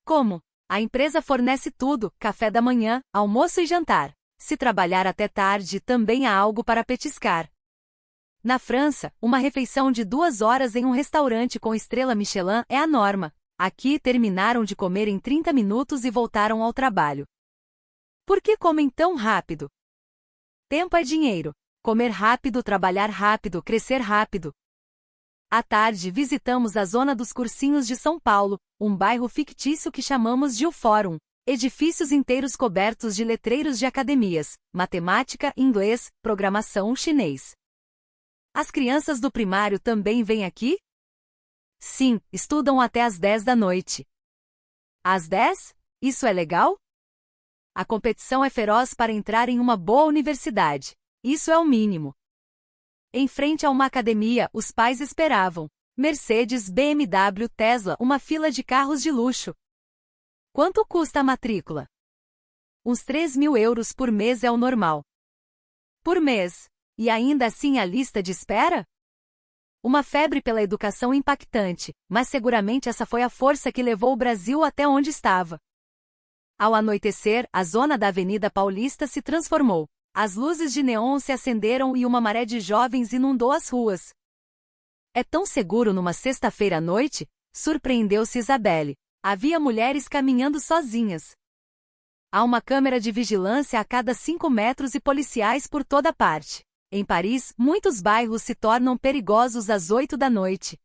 Como? A empresa fornece tudo, café da manhã, almoço e jantar. Se trabalhar até tarde, também há algo para petiscar. Na França, uma refeição de 2 horas em um restaurante com estrela Michelin é a norma. Aqui terminaram de comer em 30 minutos e voltaram ao trabalho. Por que comem tão rápido? Tempo é dinheiro. Comer rápido, trabalhar rápido, crescer rápido. À tarde visitamos a zona dos Cursinhos de São Paulo, um bairro fictício que chamamos de O Fórum. Edifícios inteiros cobertos de letreiros de academias, matemática, inglês, programação, chinês. As crianças do primário também vêm aqui? Sim, estudam até às 10 da noite. Às 10? Isso é legal? A competição é feroz para entrar em uma boa universidade. Isso é o mínimo. Em frente a uma academia, os pais esperavam. Mercedes, BMW, Tesla, uma fila de carros de luxo. Quanto custa a matrícula? Uns 3.000 euros por mês é o normal. Por mês. E ainda assim a lista de espera? Uma febre pela educação impactante, mas seguramente essa foi a força que levou o Brasil até onde estava. Ao anoitecer, a zona da Avenida Paulista se transformou. As luzes de neon se acenderam e uma maré de jovens inundou as ruas. É tão seguro numa sexta-feira à noite? Surpreendeu-se Isabelle. Havia mulheres caminhando sozinhas. Há uma câmera de vigilância a cada 5 metros e policiais por toda parte. Em Paris, muitos bairros se tornam perigosos às 8 da noite.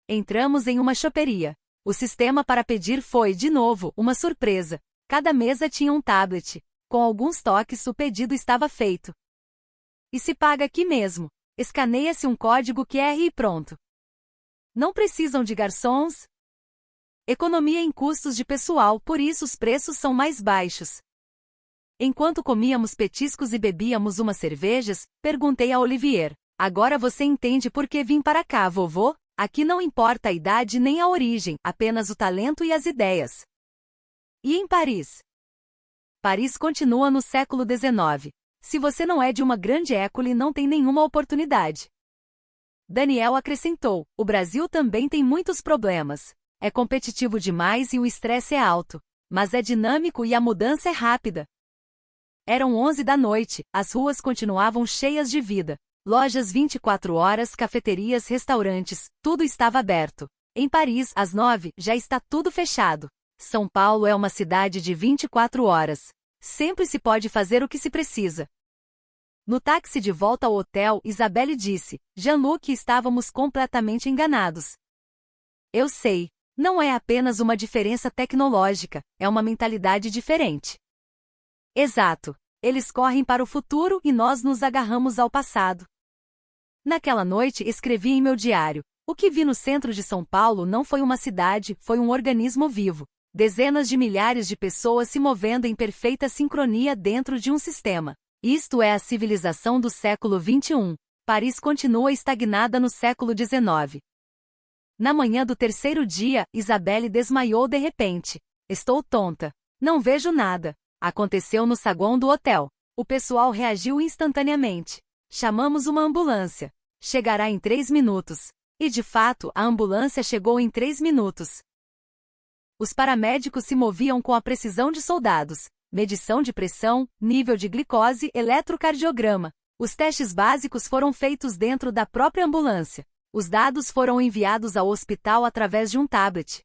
Entramos em uma choperia. O sistema para pedir foi, de novo, uma surpresa. Cada mesa tinha um tablet. Com alguns toques o pedido estava feito. E se paga aqui mesmo. Escaneia-se um código QR e pronto. Não precisam de garçons? Economia em custos de pessoal, por isso os preços são mais baixos. Enquanto comíamos petiscos e bebíamos umas cervejas, perguntei a Olivier: agora você entende por que vim para cá, vovô? Aqui não importa a idade nem a origem, apenas o talento e as ideias. E em Paris? Paris continua no século XIX. Se você não é de uma grande école, não tem nenhuma oportunidade. Daniel acrescentou: o Brasil também tem muitos problemas. É competitivo demais e o estresse é alto. Mas é dinâmico e a mudança é rápida. Eram 11 da noite, as ruas continuavam cheias de vida. Lojas 24 horas, cafeterias, restaurantes, tudo estava aberto. Em Paris, às 9, já está tudo fechado. São Paulo é uma cidade de 24 horas. Sempre se pode fazer o que se precisa. No táxi de volta ao hotel, Isabelle disse: Jean-Luc, estávamos completamente enganados. Eu sei. Não é apenas uma diferença tecnológica, é uma mentalidade diferente. Exato. Eles correm para o futuro e nós nos agarramos ao passado. Naquela noite escrevi em meu diário: o que vi no centro de São Paulo não foi uma cidade, foi um organismo vivo. Dezenas de milhares de pessoas se movendo em perfeita sincronia dentro de um sistema. Isto é a civilização do século XXI. Paris continua estagnada no século XIX. Na manhã do terceiro dia, Isabelle desmaiou de repente. Estou tonta. Não vejo nada. Aconteceu no saguão do hotel. O pessoal reagiu instantaneamente. Chamamos uma ambulância. Chegará em 3 minutos. E de fato, a ambulância chegou em 3 minutos. Os paramédicos se moviam com a precisão de soldados. Medição de pressão, nível de glicose, eletrocardiograma. Os testes básicos foram feitos dentro da própria ambulância. Os dados foram enviados ao hospital através de um tablet.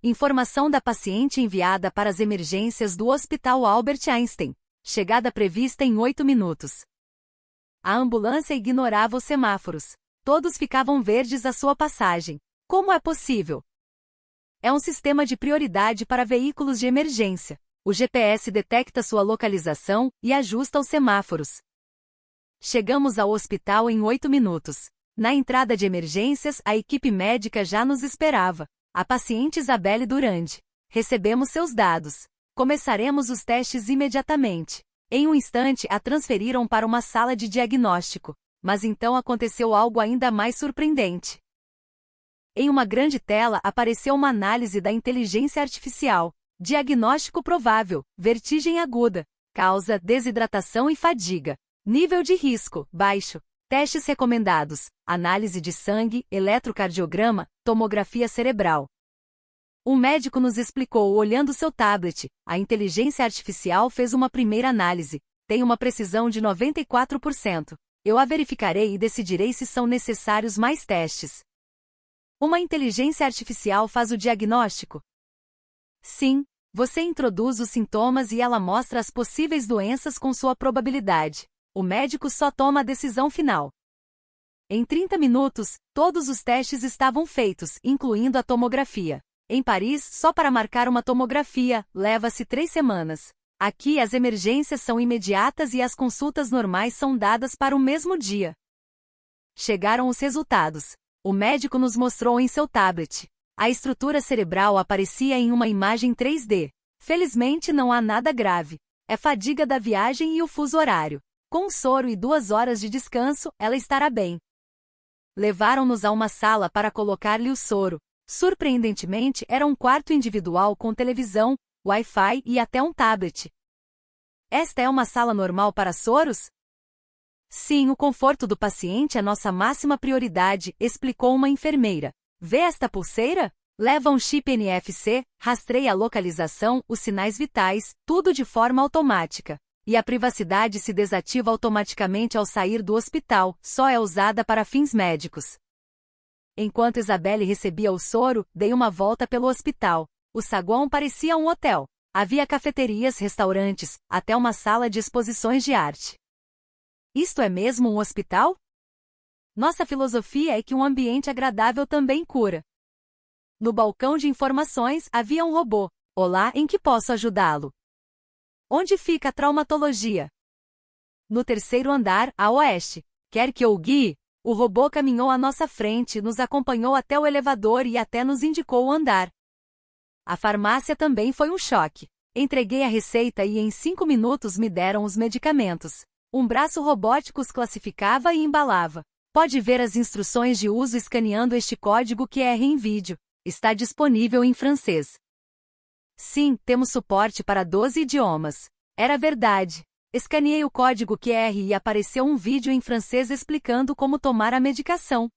Informação da paciente enviada para as emergências do Hospital Albert Einstein. Chegada prevista em 8 minutos. A ambulância ignorava os semáforos. Todos ficavam verdes à sua passagem. Como é possível? É um sistema de prioridade para veículos de emergência. O GPS detecta sua localização e ajusta os semáforos. Chegamos ao hospital em 8 minutos. Na entrada de emergências, a equipe médica já nos esperava. A paciente Isabelle Durand. Recebemos seus dados. Começaremos os testes imediatamente. Em um instante, a transferiram para uma sala de diagnóstico. Mas então aconteceu algo ainda mais surpreendente. Em uma grande tela apareceu uma análise da inteligência artificial. Diagnóstico provável: vertigem aguda. Causa: desidratação e fadiga. Nível de risco: baixo. Testes recomendados: análise de sangue, eletrocardiograma, tomografia cerebral. Um médico nos explicou olhando seu tablet. A inteligência artificial fez uma primeira análise. Tem uma precisão de 94%. Eu a verificarei e decidirei se são necessários mais testes. Uma inteligência artificial faz o diagnóstico? Sim. Você introduz os sintomas e ela mostra as possíveis doenças com sua probabilidade. O médico só toma a decisão final. Em 30 minutos, todos os testes estavam feitos, incluindo a tomografia. Em Paris, só para marcar uma tomografia, leva-se 3 semanas. Aqui as emergências são imediatas e as consultas normais são dadas para o mesmo dia. Chegaram os resultados. O médico nos mostrou em seu tablet. A estrutura cerebral aparecia em uma imagem 3D. Felizmente não há nada grave. É fadiga da viagem e o fuso horário. Com soro e 2 horas de descanso, ela estará bem. Levaram-nos a uma sala para colocar-lhe o soro. Surpreendentemente, era um quarto individual com televisão, Wi-Fi e até um tablet. Esta é uma sala normal para soros? Sim, o conforto do paciente é nossa máxima prioridade, explicou uma enfermeira. Vê esta pulseira? Leva um chip NFC, rastreia a localização, os sinais vitais, tudo de forma automática. E a privacidade se desativa automaticamente ao sair do hospital, só é usada para fins médicos. Enquanto Isabelle recebia o soro, dei uma volta pelo hospital. O saguão parecia um hotel. Havia cafeterias, restaurantes, até uma sala de exposições de arte. Isto é mesmo um hospital? Nossa filosofia é que um ambiente agradável também cura. No balcão de informações havia um robô. Olá, em que posso ajudá-lo? Onde fica a traumatologia? No 3º andar, a oeste. Quer que eu o guie? O robô caminhou à nossa frente, nos acompanhou até o elevador e até nos indicou o andar. A farmácia também foi um choque. Entreguei a receita e em 5 minutos me deram os medicamentos. Um braço robótico os classificava e embalava. Pode ver as instruções de uso escaneando este código QR em vídeo. Está disponível em francês. Sim, temos suporte para 12 idiomas. Era verdade. Escaneei o código QR e apareceu um vídeo em francês explicando como tomar a medicação.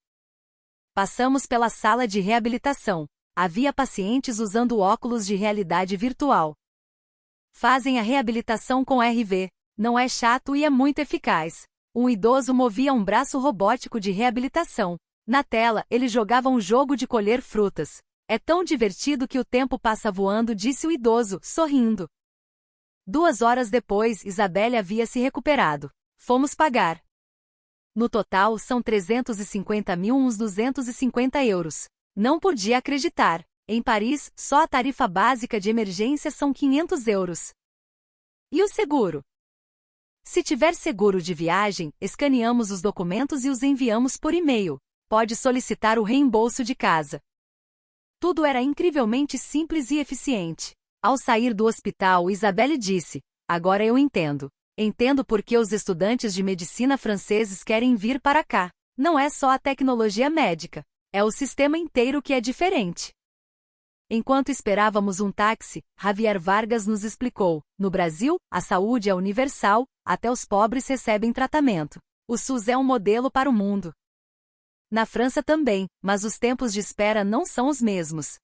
Passamos pela sala de reabilitação. Havia pacientes usando óculos de realidade virtual. Fazem a reabilitação com RV. Não é chato e é muito eficaz. Um idoso movia um braço robótico de reabilitação. Na tela, ele jogava um jogo de colher frutas. É tão divertido que o tempo passa voando, disse o idoso, sorrindo. 2 horas depois, Isabelle havia se recuperado. Fomos pagar. No total, são 350 mil uns 250 euros. Não podia acreditar. Em Paris, só a tarifa básica de emergência são 500 euros. E o seguro? Se tiver seguro de viagem, escaneamos os documentos e os enviamos por e-mail. Pode solicitar o reembolso de casa. Tudo era incrivelmente simples e eficiente. Ao sair do hospital, Isabelle disse: agora eu entendo. Entendo por que os estudantes de medicina franceses querem vir para cá. Não é só a tecnologia médica. É o sistema inteiro que é diferente. Enquanto esperávamos um táxi, Javier Vargas nos explicou: no Brasil, a saúde é universal, até os pobres recebem tratamento. O SUS é um modelo para o mundo. Na França também, mas os tempos de espera não são os mesmos.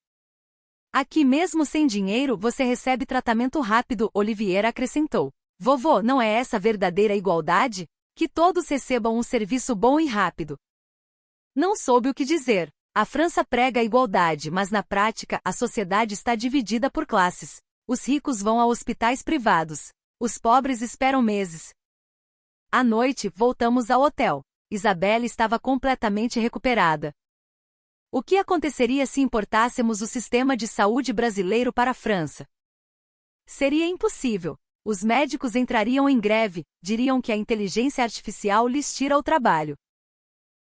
Aqui mesmo sem dinheiro você recebe tratamento rápido, Olivier acrescentou. Vovô, não é essa verdadeira igualdade? Que todos recebam um serviço bom e rápido. Não soube o que dizer. A França prega a igualdade, mas na prática a sociedade está dividida por classes. Os ricos vão a hospitais privados. Os pobres esperam meses. À noite, voltamos ao hotel. Isabelle estava completamente recuperada. O que aconteceria se importássemos o sistema de saúde brasileiro para a França? Seria impossível. Os médicos entrariam em greve, diriam que a inteligência artificial lhes tira o trabalho.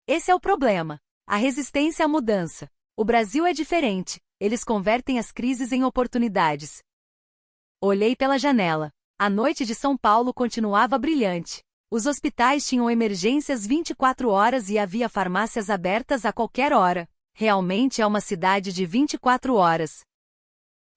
Esse é o problema. A resistência à mudança. O Brasil é diferente. Eles convertem as crises em oportunidades. Olhei pela janela. A noite de São Paulo continuava brilhante. Os hospitais tinham emergências 24 horas e havia farmácias abertas a qualquer hora. Realmente é uma cidade de 24 horas.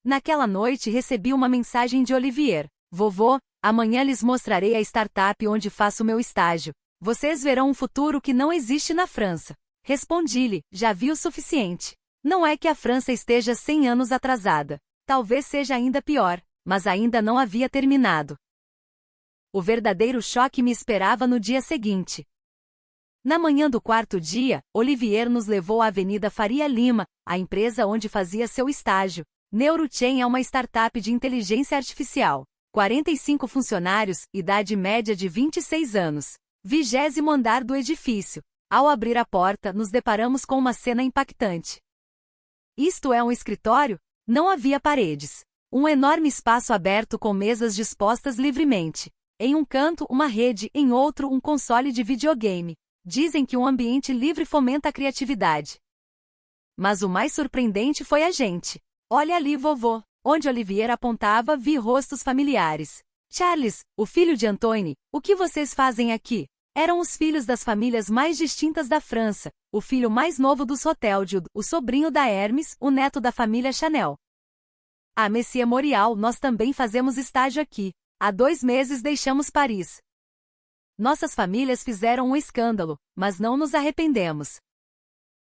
Naquela noite recebi uma mensagem de Olivier. Vovô, amanhã lhes mostrarei a startup onde faço meu estágio. Vocês verão um futuro que não existe na França. Respondi-lhe, já vi o suficiente. Não é que a França esteja 100 anos atrasada. Talvez seja ainda pior, mas ainda não havia terminado. O verdadeiro choque me esperava no dia seguinte. Na manhã do 4º dia, Olivier nos levou à Avenida Faria Lima, a empresa onde fazia seu estágio. NeuroChain é uma startup de inteligência artificial. 45 funcionários, idade média de 26 anos. 20º andar do edifício. Ao abrir a porta, nos deparamos com uma cena impactante. Isto é um escritório? Não havia paredes. Um enorme espaço aberto com mesas dispostas livremente. Em um canto, uma rede, em outro, um console de videogame. Dizem que um ambiente livre fomenta a criatividade. Mas o mais surpreendente foi a gente. Olha ali, vovô. Onde Olivier apontava, vi rostos familiares. Charles, o filho de Antoine, o que vocês fazem aqui? Eram os filhos das famílias mais distintas da França. O filho mais novo dos Rothschild, o sobrinho da Hermes, o neto da família Chanel. Ah, Monsieur Morial, nós também fazemos estágio aqui. Há 2 meses deixamos Paris. Nossas famílias fizeram um escândalo, mas não nos arrependemos.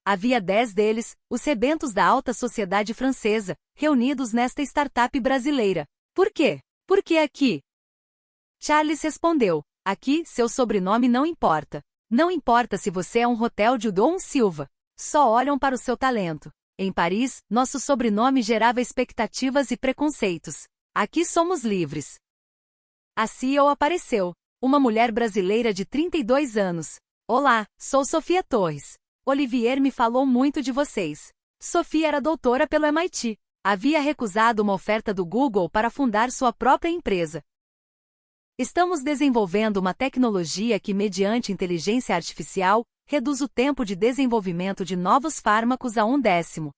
Havia 10 deles, os rebentos da alta sociedade francesa, reunidos nesta startup brasileira. Por quê? Por que aqui? Charles respondeu, aqui, seu sobrenome não importa. Não importa se você é um Rothschild ou um Silva. Só olham para o seu talento. Em Paris, nosso sobrenome gerava expectativas e preconceitos. Aqui somos livres. A CEO apareceu. Uma mulher brasileira de 32 anos. Olá, sou Sofia Torres. Olivier me falou muito de vocês. Sofia era doutora pelo MIT. Havia recusado uma oferta do Google para fundar sua própria empresa. Estamos desenvolvendo uma tecnologia que, mediante inteligência artificial, reduz o tempo de desenvolvimento de novos fármacos a 1/10.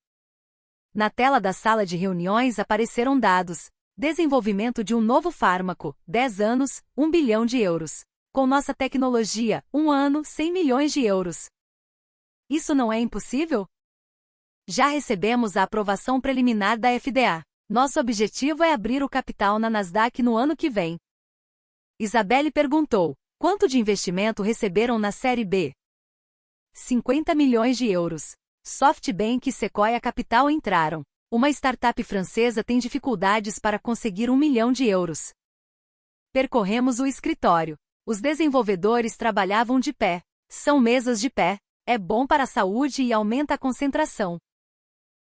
Na tela da sala de reuniões apareceram dados. Desenvolvimento de um novo fármaco, 10 anos, 1 bilhão de euros. Com nossa tecnologia, 1 ano, 100 milhões de euros. Isso não é impossível? Já recebemos a aprovação preliminar da FDA. Nosso objetivo é abrir o capital na Nasdaq no ano que vem. Isabelle perguntou: quanto de investimento receberam na Série B? 50 milhões de euros. SoftBank e Sequoia Capital entraram. Uma startup francesa tem dificuldades para conseguir 1 milhão de euros. Percorremos o escritório. Os desenvolvedores trabalhavam de pé. São mesas de pé. É bom para a saúde e aumenta a concentração.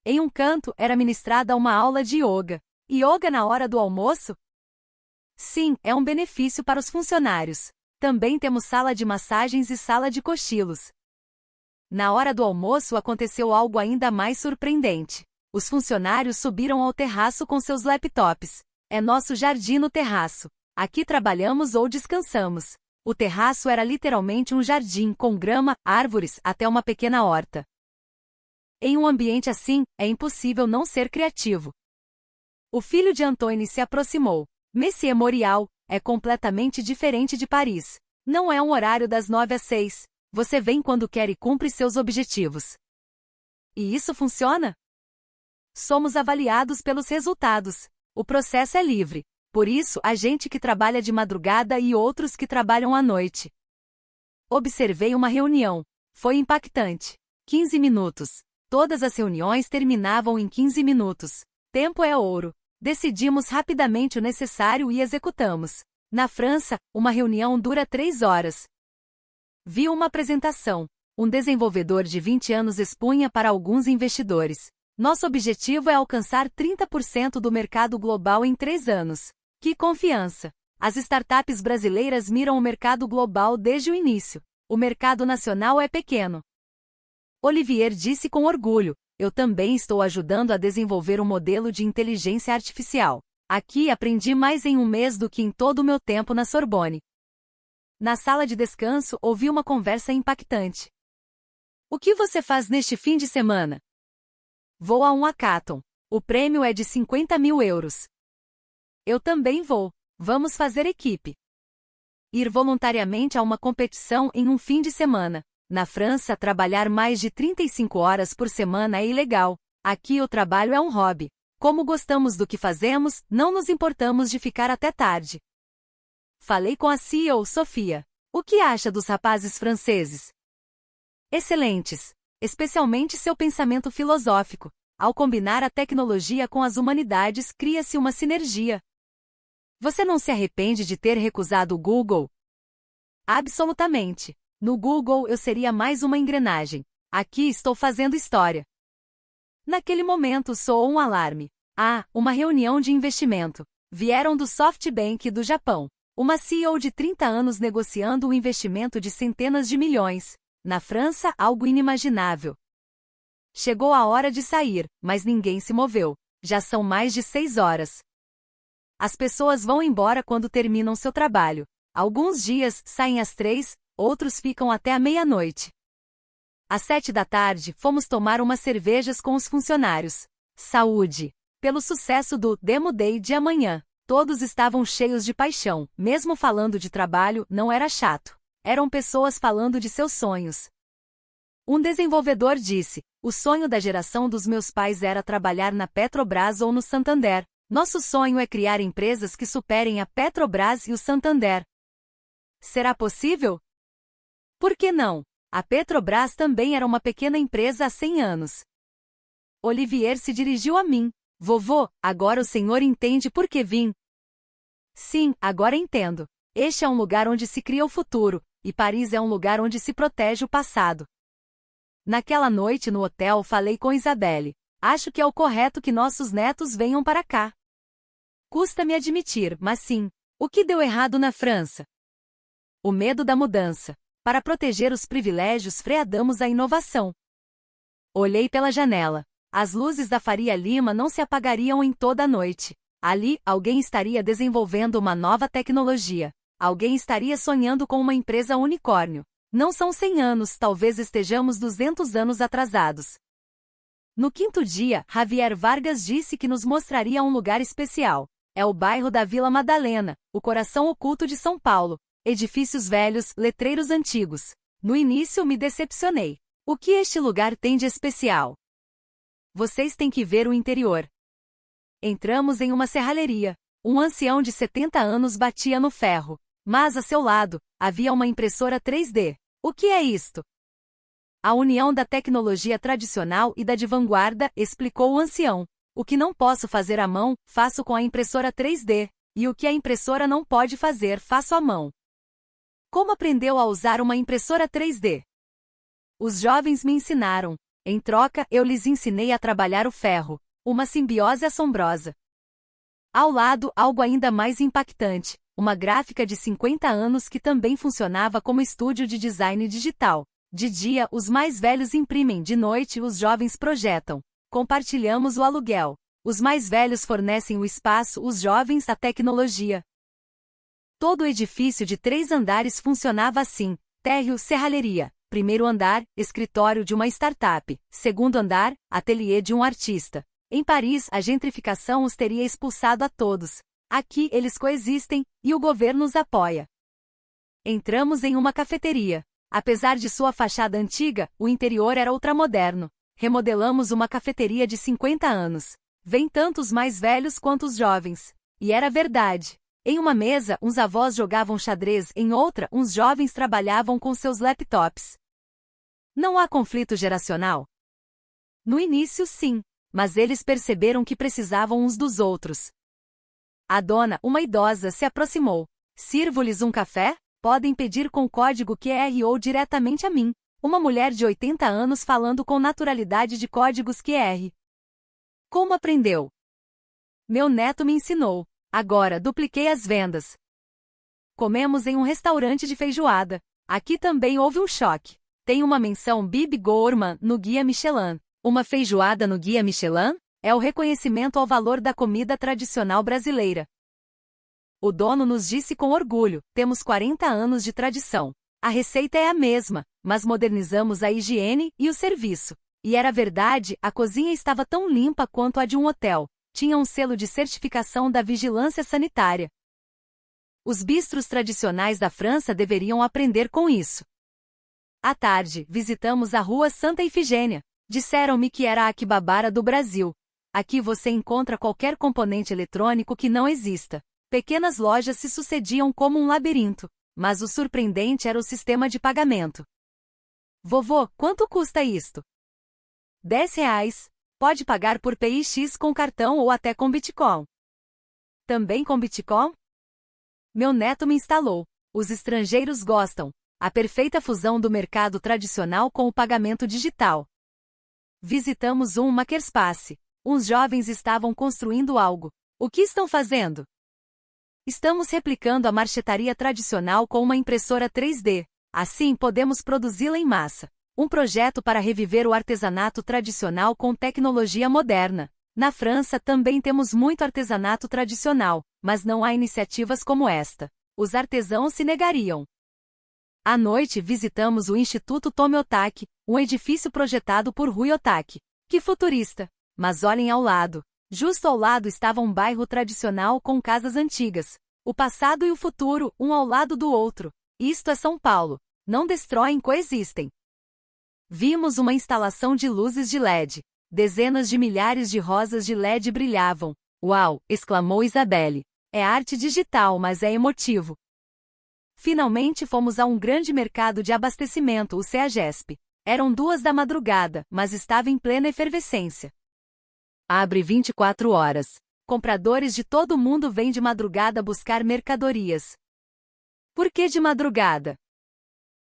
Em um canto era ministrada uma aula de yoga. Yoga na hora do almoço? Sim, é um benefício para os funcionários. Também temos sala de massagens e sala de cochilos. Na hora do almoço aconteceu algo ainda mais surpreendente. Os funcionários subiram ao terraço com seus laptops. É nosso jardim no terraço. Aqui trabalhamos ou descansamos. O terraço era literalmente um jardim com grama, árvores, até uma pequena horta. Em um ambiente assim, é impossível não ser criativo. O filho de Antoine se aproximou. Monsieur Morial, é completamente diferente de Paris. Não é um horário das 9 às 6. Você vem quando quer e cumpre seus objetivos. E isso funciona? Somos avaliados pelos resultados. O processo é livre. Por isso, há gente que trabalha de madrugada e outros que trabalham à noite. Observei uma reunião. Foi impactante. 15 minutos. Todas as reuniões terminavam em 15 minutos. Tempo é ouro. Decidimos rapidamente o necessário e executamos. Na França, uma reunião dura 3 horas. Vi uma apresentação. Um desenvolvedor de 20 anos expunha para alguns investidores. Nosso objetivo é alcançar 30% do mercado global em 3 anos. Que confiança! As startups brasileiras miram o mercado global desde o início. O mercado nacional é pequeno. Olivier disse com orgulho: eu também estou ajudando a desenvolver um modelo de inteligência artificial. Aqui aprendi mais em um mês do que em todo o meu tempo na Sorbonne. Na sala de descanso, ouvi uma conversa impactante. O que você faz neste fim de semana? Vou a um hackathon. O prêmio é de 50 mil euros. Eu também vou. Vamos fazer equipe. Ir voluntariamente a uma competição em um fim de semana. Na França, trabalhar mais de 35 horas por semana é ilegal. Aqui o trabalho é um hobby. Como gostamos do que fazemos, não nos importamos de ficar até tarde. Falei com a CEO, Sofia. O que acha dos rapazes franceses? Excelentes. Especialmente seu pensamento filosófico. Ao combinar a tecnologia com as humanidades, cria-se uma sinergia. Você não se arrepende de ter recusado o Google? Absolutamente. No Google eu seria mais uma engrenagem. Aqui estou fazendo história. Naquele momento soou um alarme. Uma reunião de investimento. Vieram do SoftBank do Japão. Uma CEO de 30 anos negociando um investimento de centenas de milhões. Na França, algo inimaginável. Chegou a hora de sair, mas ninguém se moveu. Já são mais de 6 horas. As pessoas vão embora quando terminam seu trabalho. Alguns dias saem às 3, outros ficam até a meia-noite. Às 7 da tarde, fomos tomar umas cervejas com os funcionários. Saúde! Pelo sucesso do Demo Day de amanhã. Todos estavam cheios de paixão. Mesmo falando de trabalho, não era chato. Eram pessoas falando de seus sonhos. Um desenvolvedor disse: o sonho da geração dos meus pais era trabalhar na Petrobras ou no Santander. Nosso sonho é criar empresas que superem a Petrobras e o Santander. Será possível? Por que não? A Petrobras também era uma pequena empresa há 100 anos. Olivier se dirigiu a mim. Vovô, agora o senhor entende por que vim? Sim, agora entendo. Este é um lugar onde se cria o futuro, e Paris é um lugar onde se protege o passado. Naquela noite no hotel falei com Isabelle. Acho que é o correto que nossos netos venham para cá. Custa-me admitir, mas sim. O que deu errado na França? O medo da mudança. Para proteger os privilégios, freadamos a inovação. Olhei pela janela. As luzes da Faria Lima não se apagariam em toda a noite. Ali, alguém estaria desenvolvendo uma nova tecnologia. Alguém estaria sonhando com uma empresa unicórnio. Não são 100 anos, talvez estejamos 200 anos atrasados. No quinto dia, Javier Vargas disse que nos mostraria um lugar especial. É o bairro da Vila Madalena, o coração oculto de São Paulo. Edifícios velhos, letreiros antigos. No início me decepcionei. O que este lugar tem de especial? Vocês têm que ver o interior. Entramos em uma serralheria. Um ancião de 70 anos batia no ferro. Mas a seu lado, havia uma impressora 3D. O que é isto? A união da tecnologia tradicional e da de vanguarda, explicou o ancião. O que não posso fazer à mão, faço com a impressora 3D, e o que a impressora não pode fazer, faço à mão. Como aprendeu a usar uma impressora 3D? Os jovens me ensinaram. Em troca, eu lhes ensinei a trabalhar o ferro. Uma simbiose assombrosa. Ao lado, algo ainda mais impactante. Uma gráfica de 50 anos que também funcionava como estúdio de design digital. De dia, os mais velhos imprimem, de noite, os jovens projetam. Compartilhamos o aluguel. Os mais velhos fornecem o espaço, os jovens a tecnologia. Todo o edifício de 3 andares funcionava assim: térreo, serralheria. Primeiro andar, escritório de uma startup. Segundo andar, ateliê de um artista. Em Paris, a gentrificação os teria expulsado a todos. Aqui, eles coexistem, e o governo os apoia. Entramos em uma cafeteria. Apesar de sua fachada antiga, o interior era ultramoderno. Remodelamos uma cafeteria de 50 anos. Vêm tanto os mais velhos quanto os jovens. E era verdade. Em uma mesa, uns avós jogavam xadrez, em outra, uns jovens trabalhavam com seus laptops. Não há conflito geracional? No início, sim. Mas eles perceberam que precisavam uns dos outros. A dona, uma idosa, se aproximou. Sirvo-lhes um café? Podem pedir com código QR ou diretamente a mim. Uma mulher de 80 anos falando com naturalidade de códigos QR. Como aprendeu? Meu neto me ensinou. Agora, dupliquei as vendas. Comemos em um restaurante de feijoada. Aqui também houve um choque. Tem uma menção Bibi Gourmand no Guia Michelin. Uma feijoada no Guia Michelin? É o reconhecimento ao valor da comida tradicional brasileira. O dono nos disse com orgulho: temos 40 anos de tradição. A receita é a mesma, mas modernizamos a higiene e o serviço. E era verdade, a cozinha estava tão limpa quanto a de um hotel. Tinha um selo de certificação da vigilância sanitária. Os bistros tradicionais da França deveriam aprender com isso. À tarde, visitamos a Rua Santa Ifigênia. Disseram-me que era a Aquibabara do Brasil. Aqui você encontra qualquer componente eletrônico que não exista. Pequenas lojas se sucediam como um labirinto, mas o surpreendente era o sistema de pagamento. Vovô, quanto custa isto? R$ 10. Pode pagar por PIX com cartão ou até com Bitcoin. Também com Bitcoin? Meu neto me instalou. Os estrangeiros gostam. A perfeita fusão do mercado tradicional com o pagamento digital. Visitamos um makerspace. Uns jovens estavam construindo algo. O que estão fazendo? Estamos replicando a marchetaria tradicional com uma impressora 3D. Assim podemos produzi-la em massa. Um projeto para reviver o artesanato tradicional com tecnologia moderna. Na França também temos muito artesanato tradicional, mas não há iniciativas como esta. Os artesãos se negariam. À noite visitamos o Instituto Tomiotaki, um edifício projetado por Rui Otaki. Que futurista! Mas olhem ao lado. Justo ao lado estava um bairro tradicional com casas antigas. O passado e o futuro, um ao lado do outro. Isto é São Paulo. Não destroem, coexistem. Vimos uma instalação de luzes de LED. Dezenas de milhares de rosas de LED brilhavam. Uau! Exclamou Isabelle. É arte digital, mas é emotivo. Finalmente fomos a um grande mercado de abastecimento, o CEAGESP. Eram 2 da madrugada, mas estava em plena efervescência. Abre 24 horas. Compradores de todo mundo vêm de madrugada buscar mercadorias. Por que de madrugada?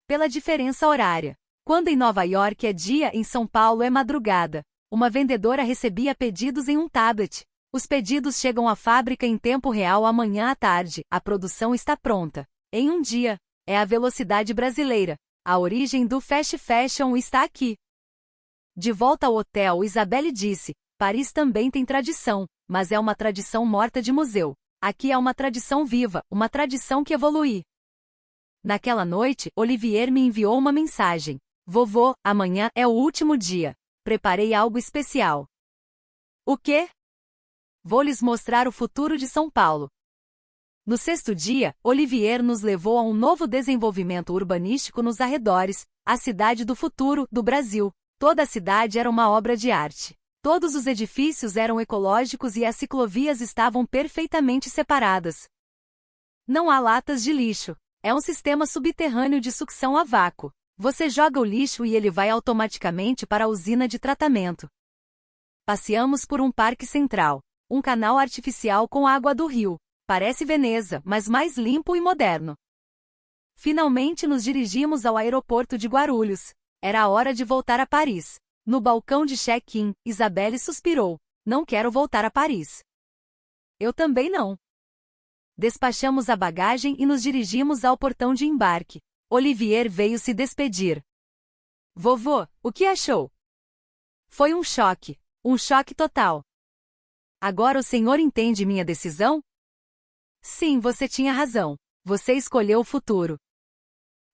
Pela diferença horária. Quando em Nova York é dia, em São Paulo é madrugada. Uma vendedora recebia pedidos em um tablet. Os pedidos chegam à fábrica em tempo real amanhã à tarde. A produção está pronta. Em um dia. É a velocidade brasileira. A origem do fast fashion está aqui. De volta ao hotel, Isabelle disse: Paris também tem tradição, mas é uma tradição morta de museu. Aqui é uma tradição viva, uma tradição que evolui. Naquela noite, Olivier me enviou uma mensagem. Vovô, amanhã é o último dia. Preparei algo especial. O quê? Vou lhes mostrar o futuro de São Paulo. No 6º dia, Olivier nos levou a um novo desenvolvimento urbanístico nos arredores, a cidade do futuro, do Brasil. Toda a cidade era uma obra de arte. Todos os edifícios eram ecológicos e as ciclovias estavam perfeitamente separadas. Não há latas de lixo. É um sistema subterrâneo de sucção a vácuo. Você joga o lixo e ele vai automaticamente para a usina de tratamento. Passeamos por um parque central. Um canal artificial com água do rio. Parece Veneza, mas mais limpo e moderno. Finalmente nos dirigimos ao aeroporto de Guarulhos. Era a hora de voltar a Paris. No balcão de check-in, Isabelle suspirou. Não quero voltar a Paris. Eu também não. Despachamos a bagagem e nos dirigimos ao portão de embarque. Olivier veio se despedir. Vovô, o que achou? Foi um choque total. Agora o senhor entende minha decisão? Sim, você tinha razão. Você escolheu o futuro.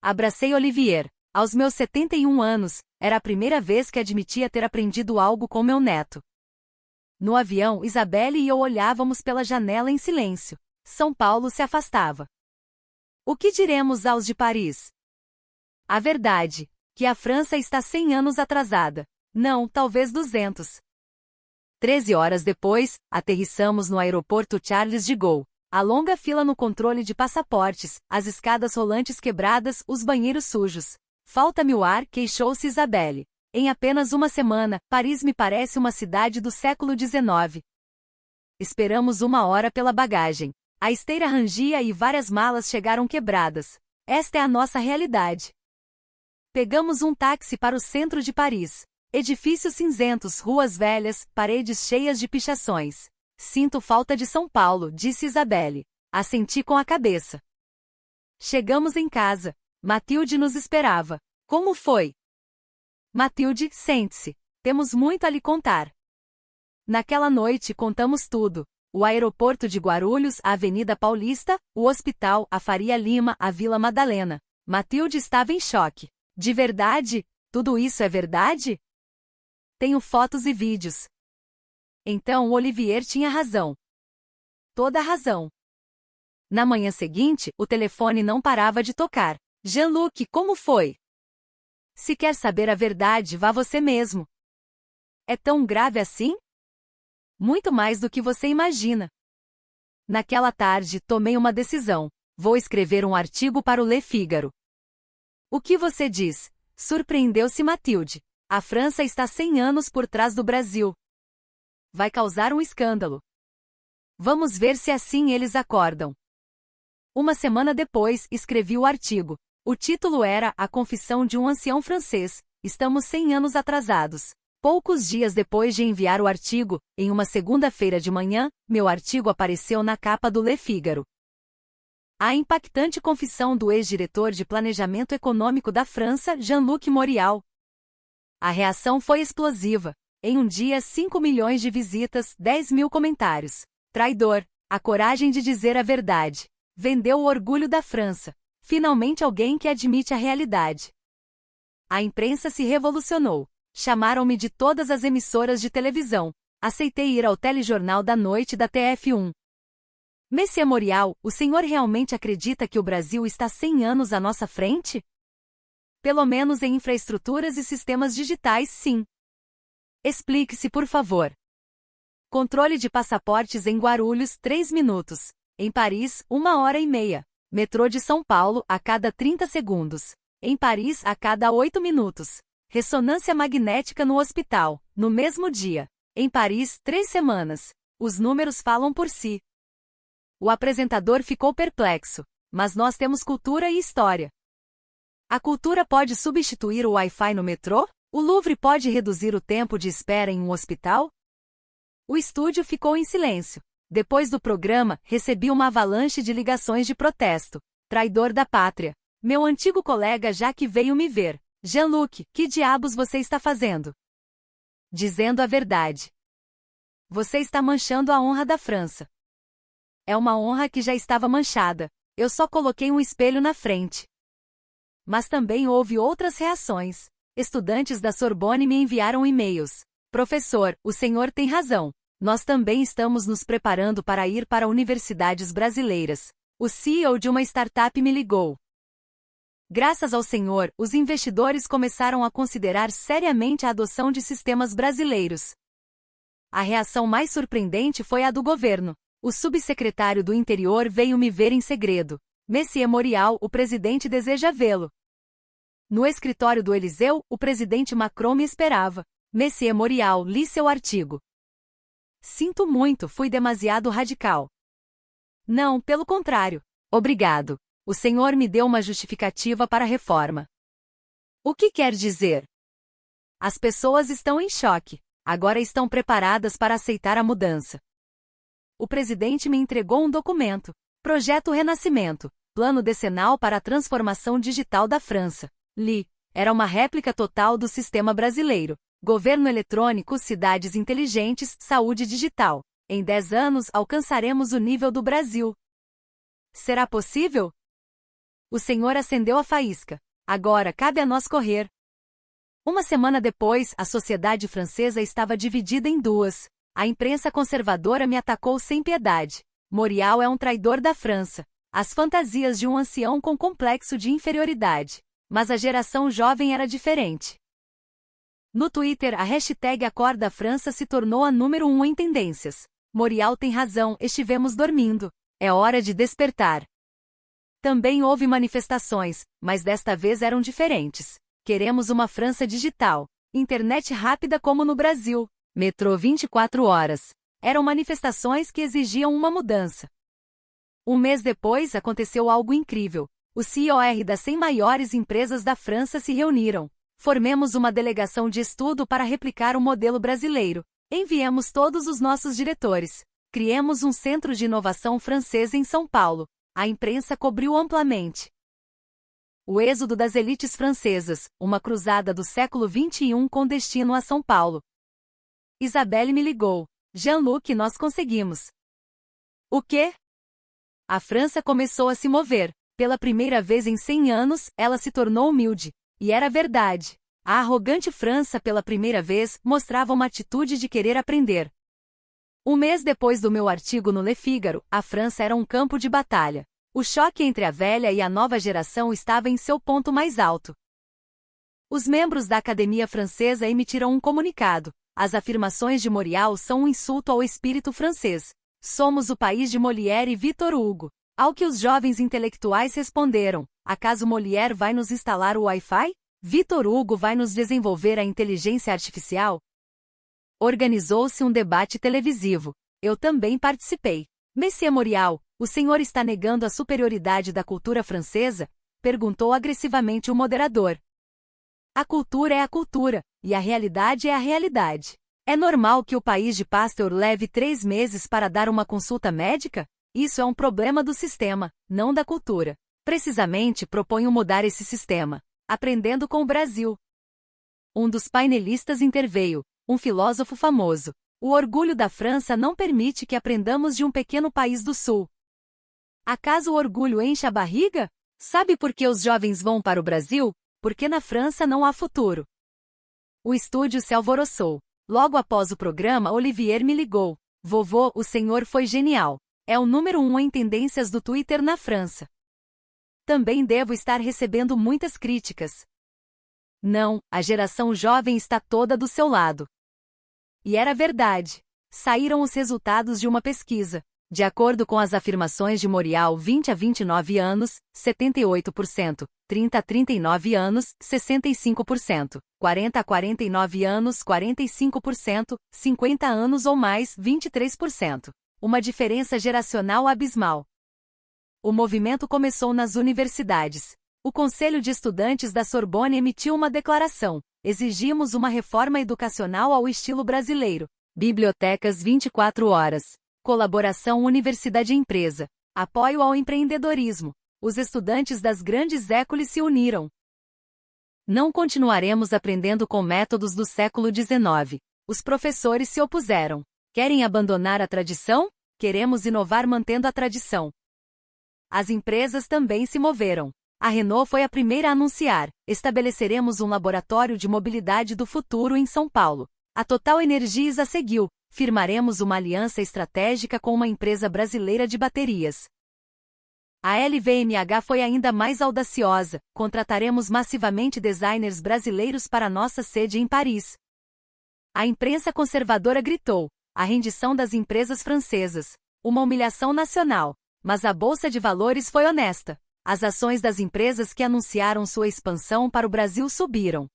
Abracei Olivier. Aos meus 71 anos, era a primeira vez que admitia ter aprendido algo com meu neto. No avião, Isabelle e eu olhávamos pela janela em silêncio. São Paulo se afastava. O que diremos aos de Paris? A verdade, que a França está 100 anos atrasada. Não, talvez 200. 13 horas depois, aterrissamos no aeroporto Charles de Gaulle. A longa fila no controle de passaportes, as escadas rolantes quebradas, os banheiros sujos. Falta-me o ar, queixou-se Isabelle. Em apenas uma semana, Paris me parece uma cidade do século XIX. Esperamos 1 hora pela bagagem. A esteira rangia e várias malas chegaram quebradas. Esta é a nossa realidade. Pegamos um táxi para o centro de Paris. Edifícios cinzentos, ruas velhas, paredes cheias de pichações. Sinto falta de São Paulo, disse Isabelle. Assenti com a cabeça. Chegamos em casa. Matilde nos esperava. Como foi? Matilde, sente-se. Temos muito a lhe contar. Naquela noite contamos tudo. O aeroporto de Guarulhos, a Avenida Paulista, o hospital, a Faria Lima, a Vila Madalena. Matilde estava em choque. De verdade? Tudo isso é verdade? Tenho fotos e vídeos. Então Olivier tinha razão. Toda a razão. Na manhã seguinte, o telefone não parava de tocar. Jean-Luc, como foi? Se quer saber a verdade, vá você mesmo. É tão grave assim? Muito mais do que você imagina. Naquela tarde, tomei uma decisão. Vou escrever um artigo para o Le Figaro. O que você diz? Surpreendeu-se Matilde. A França está 100 anos por trás do Brasil. Vai causar um escândalo. Vamos ver se assim eles acordam. Uma semana depois, escrevi o artigo. O título era A Confissão de um Ancião Francês. Estamos 100 anos atrasados. Poucos dias depois de enviar o artigo, em uma segunda-feira de manhã, meu artigo apareceu na capa do Le Figaro. A impactante confissão do ex-diretor de Planejamento Econômico da França, Jean-Luc Morial. A reação foi explosiva. Em um dia, 5 milhões de visitas, 10 mil comentários. Traidor. A coragem de dizer a verdade. Vendeu o orgulho da França. Finalmente alguém que admite a realidade. A imprensa se revolucionou. Chamaram-me de todas as emissoras de televisão. Aceitei ir ao telejornal da noite da TF1. Monsieur Morial, o senhor realmente acredita que o Brasil está 100 anos à nossa frente? Pelo menos em infraestruturas e sistemas digitais, sim. Explique-se, por favor. Controle de passaportes em Guarulhos, 3 minutos. Em Paris, 1 hora e meia. Metrô de São Paulo, a cada 30 segundos. Em Paris, a cada 8 minutos. Ressonância magnética no hospital, no mesmo dia. Em Paris, 3 semanas. Os números falam por si. O apresentador ficou perplexo. Mas nós temos cultura e história. A cultura pode substituir o Wi-Fi no metrô? O Louvre pode reduzir o tempo de espera em um hospital? O estúdio ficou em silêncio. Depois do programa, recebi uma avalanche de ligações de protesto. Traidor da pátria. Meu antigo colega Jacques veio me ver. Jean-Luc, que diabos você está fazendo? Dizendo a verdade. Você está manchando a honra da França. É uma honra que já estava manchada. Eu só coloquei um espelho na frente. Mas também houve outras reações. Estudantes da Sorbonne me enviaram e-mails. Professor, o senhor tem razão. Nós também estamos nos preparando para ir para universidades brasileiras. O CEO de uma startup me ligou. Graças ao senhor, os investidores começaram a considerar seriamente a adoção de sistemas brasileiros. A reação mais surpreendente foi a do governo. O subsecretário do Interior veio me ver em segredo. Monsieur Morial, o presidente deseja vê-lo. No escritório do Eliseu, o presidente Macron me esperava. Monsieur Morial, li seu artigo. Sinto muito, fui demasiado radical. Não, pelo contrário. Obrigado. O senhor me deu uma justificativa para a reforma. O que quer dizer? As pessoas estão em choque. Agora estão preparadas para aceitar a mudança. O presidente me entregou um documento. Projeto Renascimento. Plano decenal para a transformação digital da França. Li. Era uma réplica total do sistema brasileiro. Governo eletrônico, cidades inteligentes, saúde digital. Em 10 anos alcançaremos o nível do Brasil. Será possível? O senhor acendeu a faísca. Agora cabe a nós correr. Uma semana depois, a sociedade francesa estava dividida em duas. A imprensa conservadora me atacou sem piedade. Morial é um traidor da França. As fantasias de um ancião com complexo de inferioridade. Mas a geração jovem era diferente. No Twitter, a hashtag Acorda França se tornou a número 1 em tendências. Morial tem razão, estivemos dormindo. É hora de despertar. Também houve manifestações, mas desta vez eram diferentes. Queremos uma França digital. Internet rápida como no Brasil. Metrô 24 horas. Eram manifestações que exigiam uma mudança. Um mês depois aconteceu algo incrível. Os CEOs das 100 maiores empresas da França se reuniram. Formemos uma delegação de estudo para replicar o modelo brasileiro. Enviemos todos os nossos diretores. Criemos um centro de inovação francês em São Paulo. A imprensa cobriu amplamente. O êxodo das elites francesas, uma cruzada do século XXI com destino a São Paulo. Isabelle me ligou. Jean-Luc, nós conseguimos. O quê? A França começou a se mover. Pela primeira vez em 100 anos, ela se tornou humilde. E era verdade. A arrogante França, pela primeira vez, mostrava uma atitude de querer aprender. Um mês depois do meu artigo no Le Figaro, a França era um campo de batalha. O choque entre a velha e a nova geração estava em seu ponto mais alto. Os membros da Academia Francesa emitiram um comunicado. As afirmações de Morial são um insulto ao espírito francês. Somos o país de Molière e Victor Hugo. Ao que os jovens intelectuais responderam: acaso Molière vai nos instalar o Wi-Fi? Victor Hugo vai nos desenvolver a inteligência artificial? Organizou-se um debate televisivo. Eu também participei. Monsieur Morial, o senhor está negando a superioridade da cultura francesa? Perguntou agressivamente o moderador. A cultura é a cultura, e a realidade é a realidade. É normal que o país de Pasteur leve 3 meses para dar uma consulta médica? Isso é um problema do sistema, não da cultura. Precisamente proponho mudar esse sistema, aprendendo com o Brasil. Um dos painelistas interveio, um filósofo famoso. O orgulho da França não permite que aprendamos de um pequeno país do sul. Acaso o orgulho enche a barriga? Sabe por que os jovens vão para o Brasil? Porque na França não há futuro. O estúdio se alvoroçou. Logo após o programa, Olivier me ligou. Vovô, o senhor foi genial. É o número 1 em tendências do Twitter na França. Também devo estar recebendo muitas críticas. Não, a geração jovem está toda do seu lado. E era verdade. Saíram os resultados de uma pesquisa. De acordo com as afirmações de Morial, 20 a 29 anos, 78%, 30 a 39 anos, 65%, 40 a 49 anos, 45%, 50 anos ou mais, 23%. Uma diferença geracional abismal. O movimento começou nas universidades. O Conselho de Estudantes da Sorbonne emitiu uma declaração. Exigimos uma reforma educacional ao estilo brasileiro. Bibliotecas 24 horas. Colaboração universidade-empresa. Apoio ao empreendedorismo. Os estudantes das grandes écoles se uniram. Não continuaremos aprendendo com métodos do século XIX. Os professores se opuseram. Querem abandonar a tradição? Queremos inovar mantendo a tradição. As empresas também se moveram. A Renault foi a primeira a anunciar: estabeleceremos um laboratório de mobilidade do futuro em São Paulo. A Total Energies a seguiu: firmaremos uma aliança estratégica com uma empresa brasileira de baterias. A LVMH foi ainda mais audaciosa: contrataremos massivamente designers brasileiros para nossa sede em Paris. A imprensa conservadora gritou: a rendição das empresas francesas. Uma humilhação nacional. Mas a Bolsa de Valores foi honesta. As ações das empresas que anunciaram sua expansão para o Brasil subiram.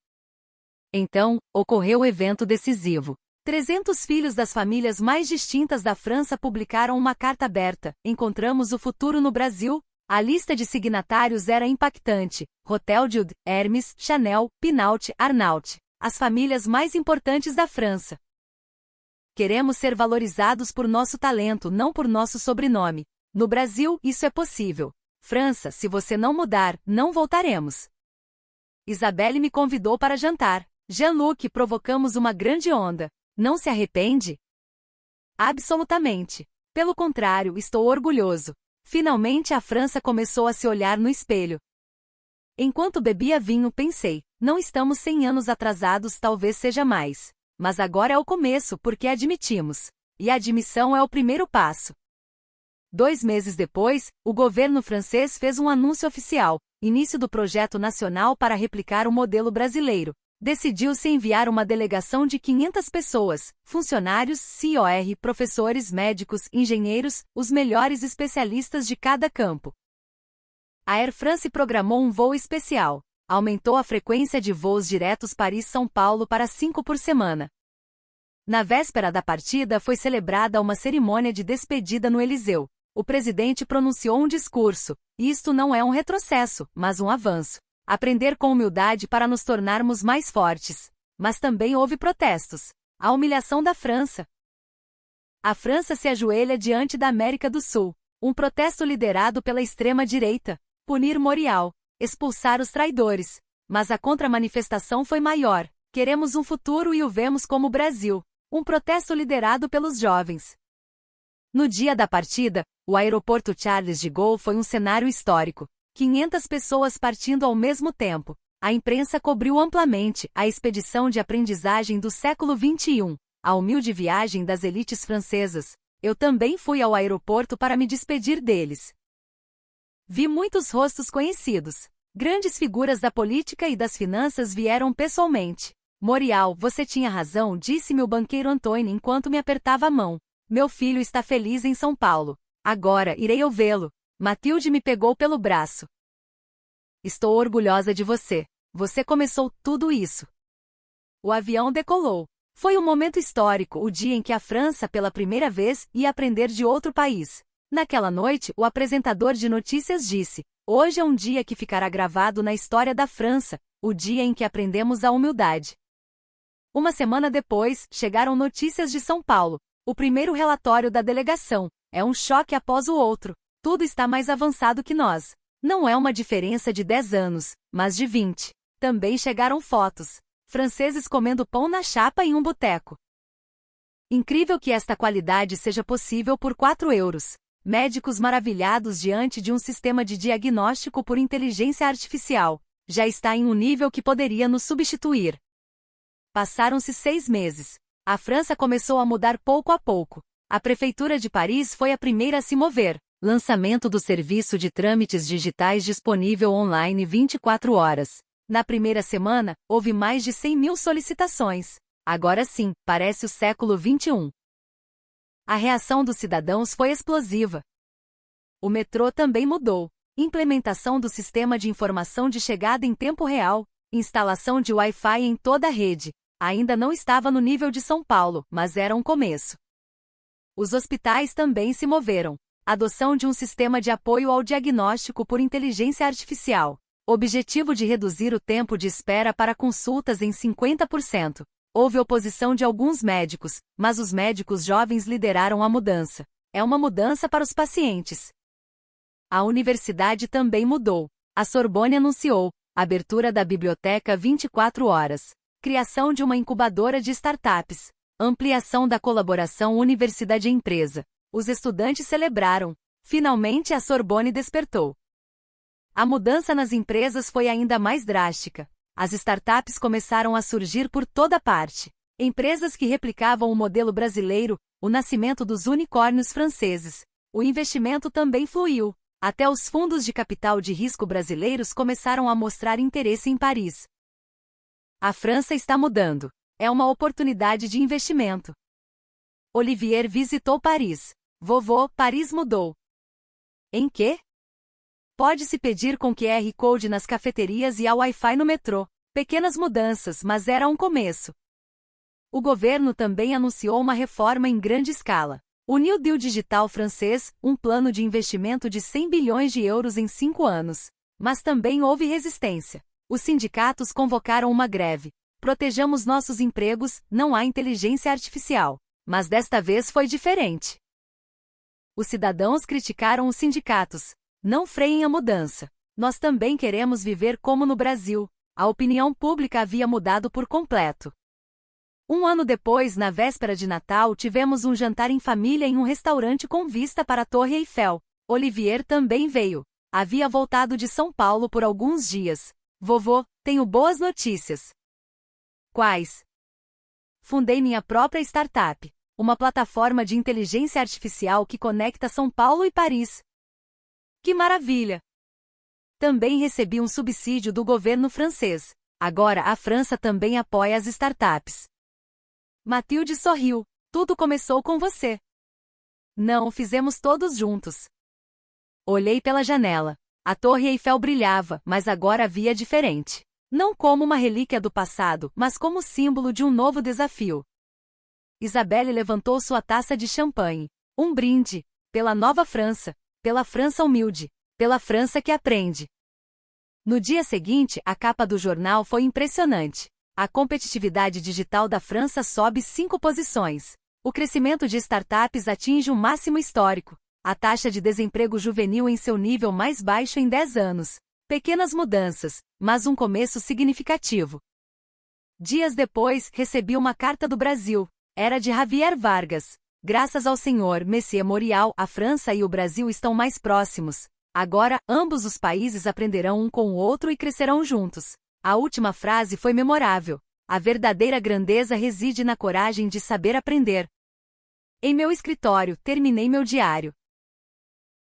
Então, ocorreu o evento decisivo. 300 filhos das famílias mais distintas da França publicaram uma carta aberta. Encontramos o futuro no Brasil. A lista de signatários era impactante. Rothschild, Hermes, Chanel, Pinault, Arnault. As famílias mais importantes da França. Queremos ser valorizados por nosso talento, não por nosso sobrenome. No Brasil, isso é possível. França, se você não mudar, não voltaremos. Isabelle me convidou para jantar. Jean-Luc, provocamos uma grande onda. Não se arrepende? Absolutamente. Pelo contrário, estou orgulhoso. Finalmente a França começou a se olhar no espelho. Enquanto bebia vinho, pensei, não estamos 100 anos atrasados, talvez seja mais. Mas agora é o começo, porque admitimos. E a admissão é o primeiro passo. 2 meses depois, o governo francês fez um anúncio oficial, início do projeto nacional para replicar o modelo brasileiro. Decidiu-se enviar uma delegação de 500 pessoas, funcionários, COR, professores, médicos, engenheiros, os melhores especialistas de cada campo. A Air France programou um voo especial. Aumentou a frequência de voos diretos Paris-São Paulo para 5 por semana. Na véspera da partida foi celebrada uma cerimônia de despedida no Eliseu. O presidente pronunciou um discurso. Isto não é um retrocesso, mas um avanço. Aprender com humildade para nos tornarmos mais fortes. Mas também houve protestos. A humilhação da França. A França se ajoelha diante da América do Sul. Um protesto liderado pela extrema-direita. Punir Morial. Expulsar os traidores. Mas a contra-manifestação foi maior. Queremos um futuro e o vemos como o Brasil. Um protesto liderado pelos jovens. No dia da partida, o aeroporto Charles de Gaulle foi um cenário histórico. 500 pessoas partindo ao mesmo tempo. A imprensa cobriu amplamente a expedição de aprendizagem do século XXI, a humilde viagem das elites francesas. Eu também fui ao aeroporto para me despedir deles. Vi muitos rostos conhecidos. Grandes figuras da política e das finanças vieram pessoalmente. Morial, você tinha razão, disse-me o banqueiro Antônio enquanto me apertava a mão. Meu filho está feliz em São Paulo. Agora irei ouvi-lo. Matilde me pegou pelo braço. Estou orgulhosa de você. Você começou tudo isso. O avião decolou. Foi um momento histórico, o dia em que a França, pela primeira vez, ia aprender de outro país. Naquela noite, o apresentador de notícias disse: hoje é um dia que ficará gravado na história da França, o dia em que aprendemos a humildade. Uma semana depois, chegaram notícias de São Paulo. O primeiro relatório da delegação. É um choque após o outro. Tudo está mais avançado que nós. Não é uma diferença de 10 anos, mas de 20. Também chegaram fotos. Franceses comendo pão na chapa em um boteco. Incrível que esta qualidade seja possível por 4 euros. Médicos maravilhados diante de um sistema de diagnóstico por inteligência artificial. Já está em um nível que poderia nos substituir. Passaram-se 6 meses. A França começou a mudar pouco a pouco. A Prefeitura de Paris foi a primeira a se mover. Lançamento do serviço de trâmites digitais disponível online 24 horas. Na primeira semana, houve mais de 100 mil solicitações. Agora sim, parece o século XXI. A reação dos cidadãos foi explosiva. O metrô também mudou. Implementação do sistema de informação de chegada em tempo real. Instalação de Wi-Fi em toda a rede. Ainda não estava no nível de São Paulo, mas era um começo. Os hospitais também se moveram. Adoção de um sistema de apoio ao diagnóstico por inteligência artificial. Objetivo de reduzir o tempo de espera para consultas em 50%. Houve oposição de alguns médicos, mas os médicos jovens lideraram a mudança. É uma mudança para os pacientes. A universidade também mudou. A Sorbonne anunciou abertura da biblioteca 24 horas. Criação de uma incubadora de startups. Ampliação da colaboração universidade-empresa. Os estudantes celebraram. Finalmente a Sorbonne despertou. A mudança nas empresas foi ainda mais drástica. As startups começaram a surgir por toda parte. Empresas que replicavam o modelo brasileiro, o nascimento dos unicórnios franceses. O investimento também fluiu. Até os fundos de capital de risco brasileiros começaram a mostrar interesse em Paris. A França está mudando. É uma oportunidade de investimento. Olivier visitou Paris. Vovô, Paris mudou. Em quê? Pode-se pedir com QR Code nas cafeterias e ao Wi-Fi no metrô. Pequenas mudanças, mas era um começo. O governo também anunciou uma reforma em grande escala. O New Deal digital francês, um plano de investimento de 100 bilhões de euros em 5 anos. Mas também houve resistência. Os sindicatos convocaram uma greve. Protejamos nossos empregos, não há inteligência artificial. Mas desta vez foi diferente. Os cidadãos criticaram os sindicatos. Não freiem a mudança. Nós também queremos viver como no Brasil. A opinião pública havia mudado por completo. Um ano depois, na véspera de Natal, tivemos um jantar em família em um restaurante com vista para a Torre Eiffel. Olivier também veio. Havia voltado de São Paulo por alguns dias. Vovô, tenho boas notícias. Quais? Fundei minha própria startup, uma plataforma de inteligência artificial que conecta São Paulo e Paris. Que maravilha! Também recebi um subsídio do governo francês. Agora a França também apoia as startups. Matilde sorriu. Tudo começou com você. Não, fizemos todos juntos. Olhei pela janela. A Torre Eiffel brilhava, mas agora havia diferente. Não como uma relíquia do passado, mas como símbolo de um novo desafio. Isabelle levantou sua taça de champanhe. Um brinde. Pela nova França. Pela França humilde. Pela França que aprende. No dia seguinte, a capa do jornal foi impressionante. A competitividade digital da França sobe 5 posições. O crescimento de startups atinge um máximo histórico. A taxa de desemprego juvenil em seu nível mais baixo em 10 anos. Pequenas mudanças, mas um começo significativo. Dias depois, recebi uma carta do Brasil. Era de Javier Vargas. Graças ao Senhor, Messier Morial, a França e o Brasil estão mais próximos. Agora, ambos os países aprenderão um com o outro e crescerão juntos. A última frase foi memorável. A verdadeira grandeza reside na coragem de saber aprender. Em meu escritório, terminei meu diário.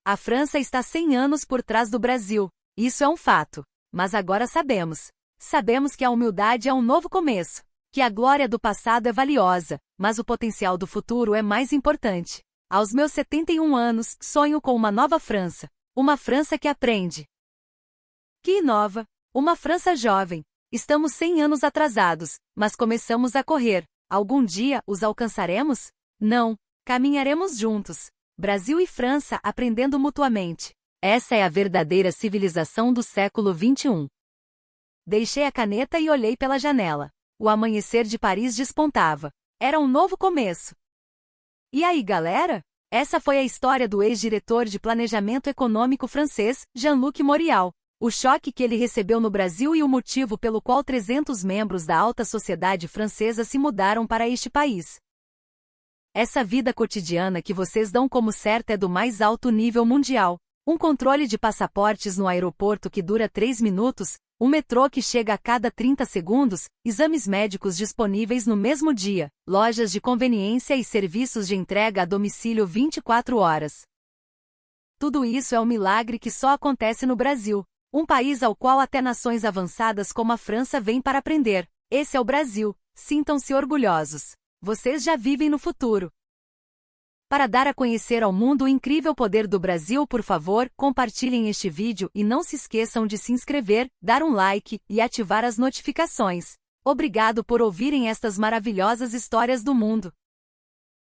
A França está 100 anos por trás do Brasil. Isso é um fato. Mas agora sabemos. Sabemos que a humildade é um novo começo. Que a glória do passado é valiosa, mas o potencial do futuro é mais importante. Aos meus 71 anos, sonho com uma nova França. Uma França que aprende. Que inova. Uma França jovem. Estamos 100 anos atrasados, mas começamos a correr. Algum dia, os alcançaremos? Não. Caminharemos juntos. Brasil e França aprendendo mutuamente. Essa é a verdadeira civilização do século XXI. Deixei a caneta e olhei pela janela. O amanhecer de Paris despontava. Era um novo começo. E aí, galera? Essa foi a história do ex-diretor de planejamento econômico francês, Jean-Luc Morial. O choque que ele recebeu no Brasil e o motivo pelo qual 300 membros da alta sociedade francesa se mudaram para este país. Essa vida cotidiana que vocês dão como certa é do mais alto nível mundial. Um controle de passaportes no aeroporto que dura 3 minutos, um metrô que chega a cada 30 segundos, exames médicos disponíveis no mesmo dia, lojas de conveniência e serviços de entrega a domicílio 24 horas. Tudo isso é um milagre que só acontece no Brasil. Um país ao qual até nações avançadas como a França vêm para aprender. Esse é o Brasil. Sintam-se orgulhosos. Vocês já vivem no futuro. Para dar a conhecer ao mundo o incrível poder do Brasil, por favor, compartilhem este vídeo e não se esqueçam de se inscrever, dar um like e ativar as notificações. Obrigado por ouvirem estas maravilhosas histórias do mundo.